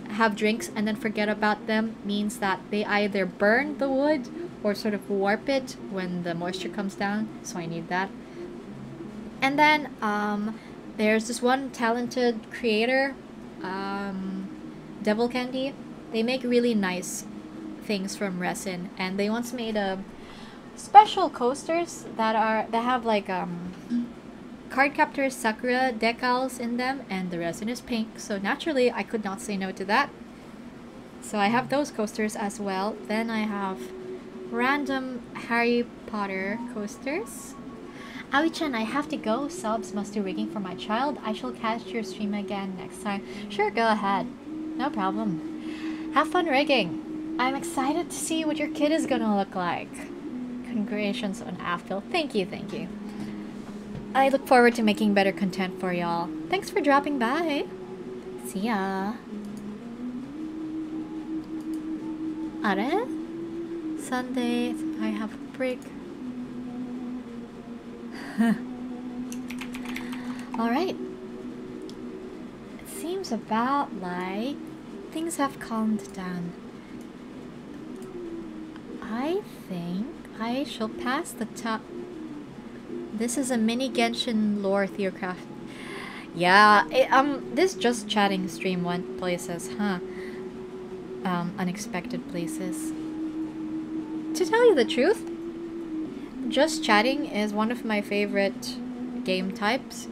Speaker 1: have drinks and then forget about them means that they either burn the wood or sort of warp it when the moisture comes down, so I need that. And then there's this one talented creator, Devil Candy. They make really nice things from resin, and they once made a special coasters that have like Cardcaptor Sakura decals in them, and the resin is pink, so naturally I could not say no to that. So I have those coasters as well. Then I have random Harry Potter coasters. Aoi-chan, I have to go. Subs must do rigging for my child. I shall catch your stream again next time. Sure, go ahead. No problem. Have fun rigging. I'm excited to see what your kid is gonna look like. Congratulations on Artheval. Thank you, thank you. I look forward to making better content for y'all. Thanks for dropping by. See ya. Are? Sunday, I have a break. Alright. It seems about like things have calmed down. I think I shall pass the top. This is a mini Genshin lore theocraft. Yeah, this just chatting stream went places, huh? Unexpected places. To tell you the truth, just chatting is one of my favorite game types.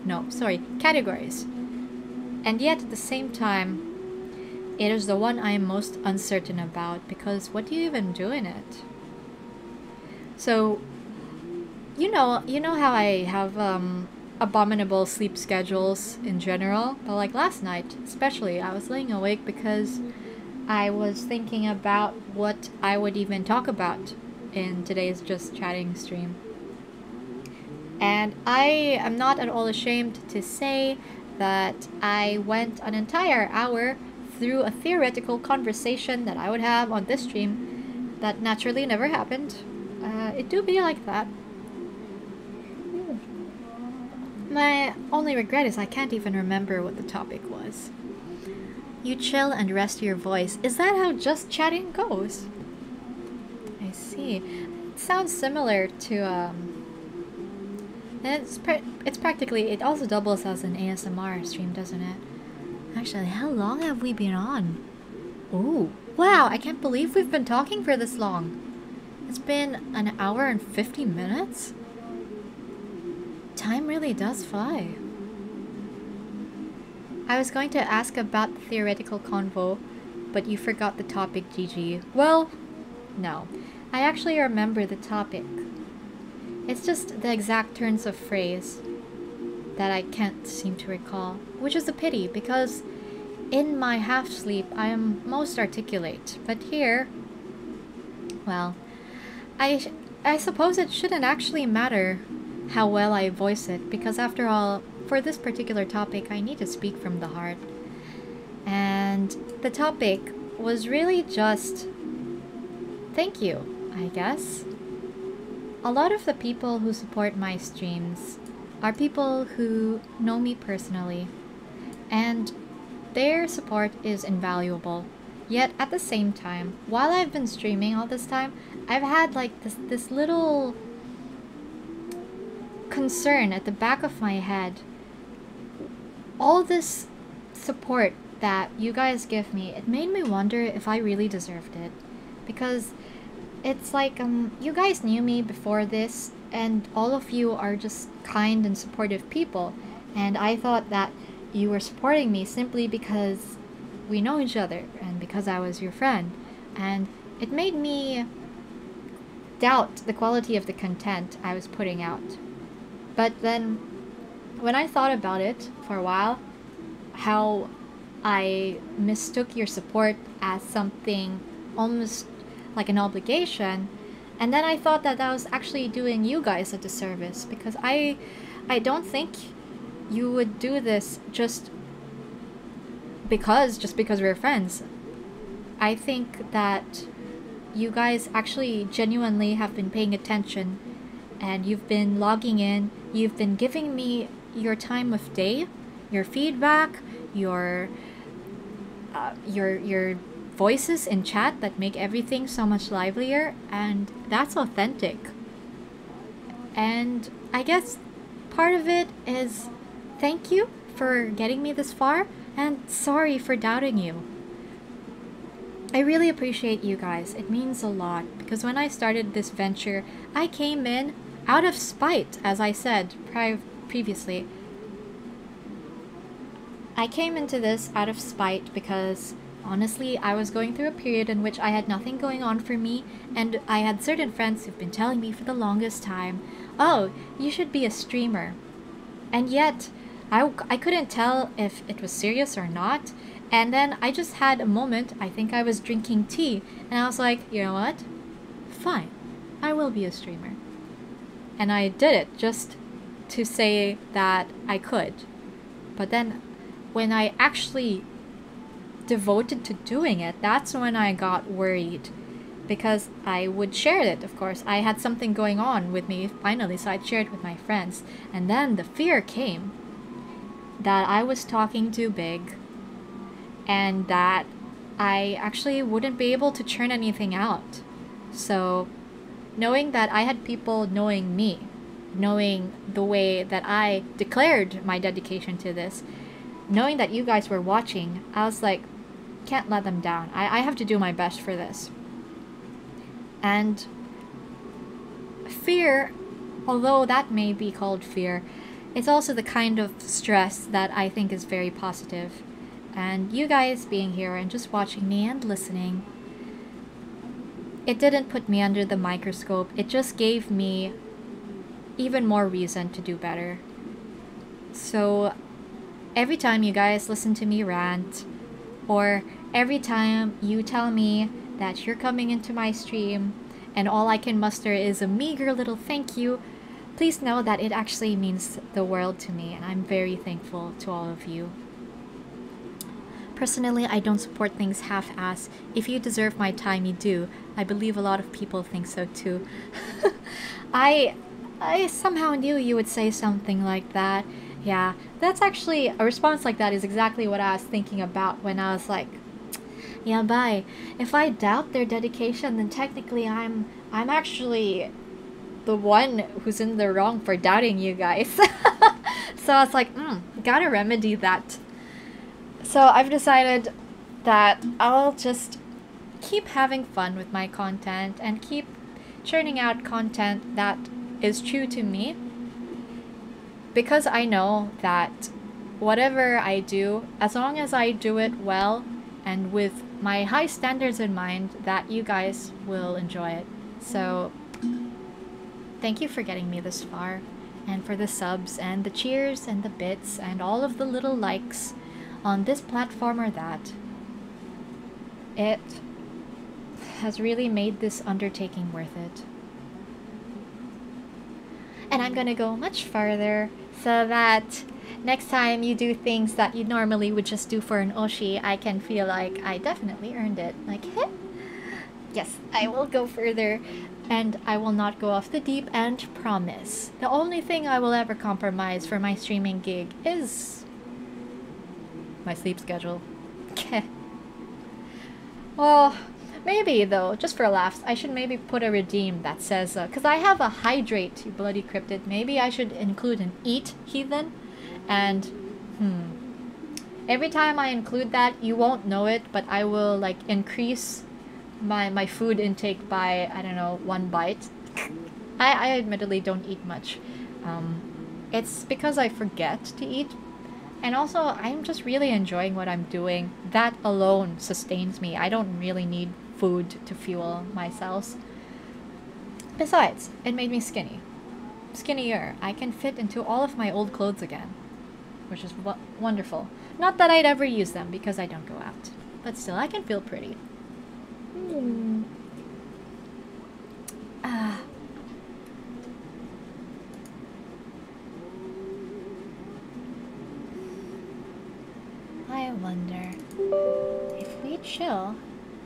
Speaker 1: No, sorry, categories. And yet at the same time, it is the one I am most uncertain about, because what do you even do in it? So, you know how I have abominable sleep schedules in general, but like last night especially, I was laying awake because I was thinking about what I would even talk about in today's Just Chatting stream. And I am not at all ashamed to say that I went an entire hour through a theoretical conversation that I would have on this stream that naturally never happened. It do be like that. My only regret is I can't even remember what the topic was. You chill and rest your voice. Is that how Just Chatting goes? I see. It sounds similar to and it's practically, it also doubles as an ASMR stream, doesn't it? Actually, how long have we been on? Oh, wow, I can't believe we've been talking for this long. It's been an hour and 50 minutes? Time really does fly. I was going to ask about the theoretical convo, but you forgot the topic, GG. Well, no. I actually remember the topic. It's just the exact turns of phrase that I can't seem to recall, which is a pity because in my half sleep I am most articulate, but here, well, I suppose it shouldn't actually matter how well I voice it, because after all, for this particular topic I need to speak from the heart. And the topic was really just thank you, I guess. A lot of the people who support my streams are people who know me personally, and their support is invaluable. Yet at the same time, while I've been streaming all this time, I've had like this little concern at the back of my head. All this support that you guys give me, it made me wonder if I really deserved it. Because it's like, you guys knew me before this, and all of you are just kind and supportive people. And I thought that you were supporting me simply because we know each other, and because I was your friend. And it made me doubt the quality of the content I was putting out. But then, when I thought about it for a while, how I mistook your support as something almost like an obligation, and then I thought that I was actually doing you guys a disservice, because I don't think you would do this just because we're friends. I think that you guys actually genuinely have been paying attention, and you've been logging in, you've been giving me your time of day, your feedback, your voices in chat that make everything so much livelier, and that's authentic. And I guess part of it is thank you for getting me this far, and sorry for doubting you. I really appreciate you guys. It means a lot, because when I started this venture, I came in out of spite, as I said previously. I came into this out of spite because honestly, I was going through a period in which I had nothing going on for me, and I had certain friends who've been telling me for the longest time, oh, you should be a streamer. And yet, I couldn't tell if it was serious or not. And then I just had a moment, I think I was drinking tea, and I was like, you know what? Fine, I will be a streamer. And I did it just to say that I could. But then when I actually devoted to doing it, that's when I got worried, because I would share it, of course. I had something going on with me finally, so I'd share it with my friends. And then the fear came that I was talking too big, and that I actually wouldn't be able to churn anything out. So knowing that I had people knowing me, knowing the way that I declared my dedication to this, knowing that you guys were watching, I was like, can't let them down. I have to do my best for this. And fear although that may be called fear, it's also the kind of stress that I think is very positive. And you guys being here and just watching me and listening, it didn't put me under the microscope. It just gave me even more reason to do better. So every time you guys listen to me rant, or every time you tell me that you're coming into my stream and all I can muster is a meager little thank you, please know that it actually means the world to me, and I'm very thankful to all of you. Personally, I don't support things half-ass. If you deserve my time, you do. I believe a lot of people think so too. I somehow knew you would say something like that. Yeah, that's actually, a response like that is exactly what I was thinking about when I was like, yeah, bye. If I doubt their dedication, then technically I'm actually the one who's in the wrong for doubting you guys. So I was like, gotta remedy that. So I've decided that I'll just keep having fun with my content and keep churning out content that is true to me, because I know that whatever I do, as long as I do it well and with my high standards in mind, that you guys will enjoy it. So thank you for getting me this far, and for the subs and the cheers and the bits and all of the little likes on this platform or that. It has really made this undertaking worth it. And I'm gonna go much farther so that next time you do things that you normally would just do for an Oshi, I can feel like I definitely earned it. Like, yes, I will go further, and I will not go off the deep end, promise. The only thing I will ever compromise for my streaming gig is my sleep schedule. Well, maybe though, just for laughs, I should maybe put a redeem that says, because I have a hydrate, you bloody cryptid. Maybe I should include an eat, heathen. And, every time I include that, you won't know it, but I will, like, increase my food intake by, I don't know, 1 bite. I admittedly don't eat much. It's because I forget to eat. And also, I'm just really enjoying what I'm doing. That alone sustains me. I don't really need food to fuel myself. Besides, it made me skinny. Skinnier. I can fit into all of my old clothes again, which is wonderful. Not that I'd ever use them because I don't go out, but still, I can feel pretty. I wonder if we chill,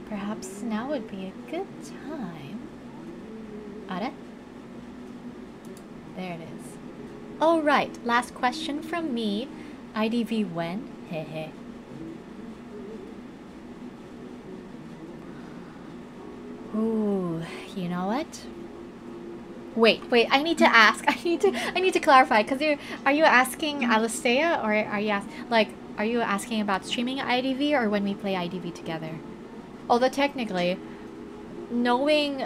Speaker 1: perhaps now would be a good time. Are? There it is. Oh right, last question from me. IDV when? Hehe. Ooh, you know what? Wait, I need to ask. I need to clarify, because are you asking Alisteia, or are you asking about streaming IDV or when we play IDV together? Although technically, knowing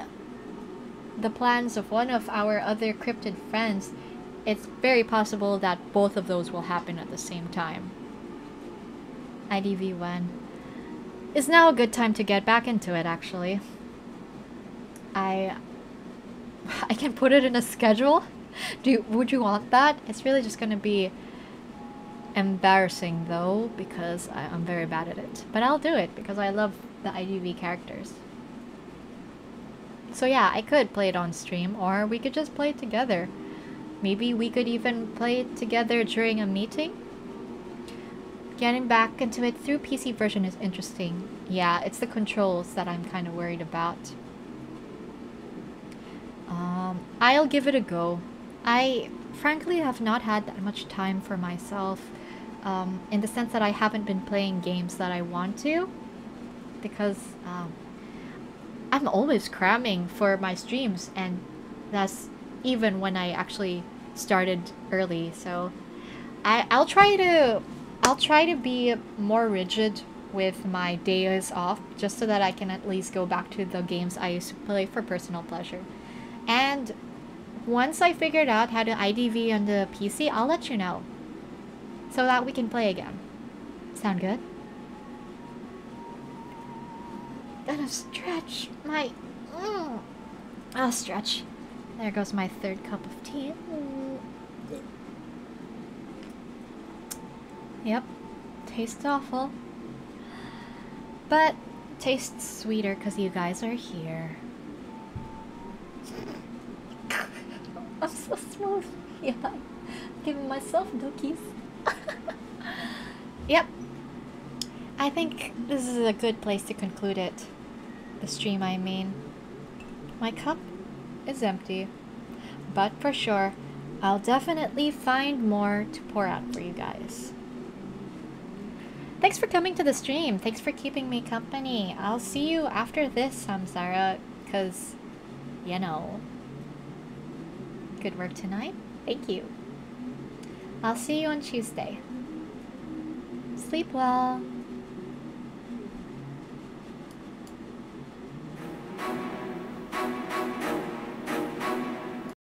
Speaker 1: the plans of one of our other cryptid friends, it's very possible that both of those will happen at the same time. IDV when? Is now a good time to get back into it, actually. I can put it in a schedule. Would you want that? It's really just gonna be embarrassing though, because I'm very bad at it. But I'll do it because I love the IDV characters. So yeah, I could play it on stream, or we could just play it together. Maybe we could even play it together during a meeting. Getting back into it through PC version is interesting. Yeah, it's the controls that I'm kind of worried about. I'll give it a go. I frankly have not had that much time for myself, in the sense that I haven't been playing games that I want to, because I'm always cramming for my streams, and that's even when I actually started early. So I'll try to be more rigid with my days off, just so that I can at least go back to the games I used to play for personal pleasure. And Once I figured out how to IDV on the PC, I'll let you know. So that we can play again. Sound good? Gotta stretch my... I'll stretch. There goes my third cup of tea. Yep. Tastes awful. But tastes sweeter because you guys are here. I'm so smooth. Yeah. Giving myself cookies. Yep. I think this is a good place to conclude it. The stream, I mean. My cup is empty. But for sure, I'll definitely find more to pour out for you guys. Thanks for coming to the stream. Thanks for keeping me company. I'll see you after this, Samsara, because, you know. Good work tonight. Thank you. I'll see you on Tuesday. Sleep well.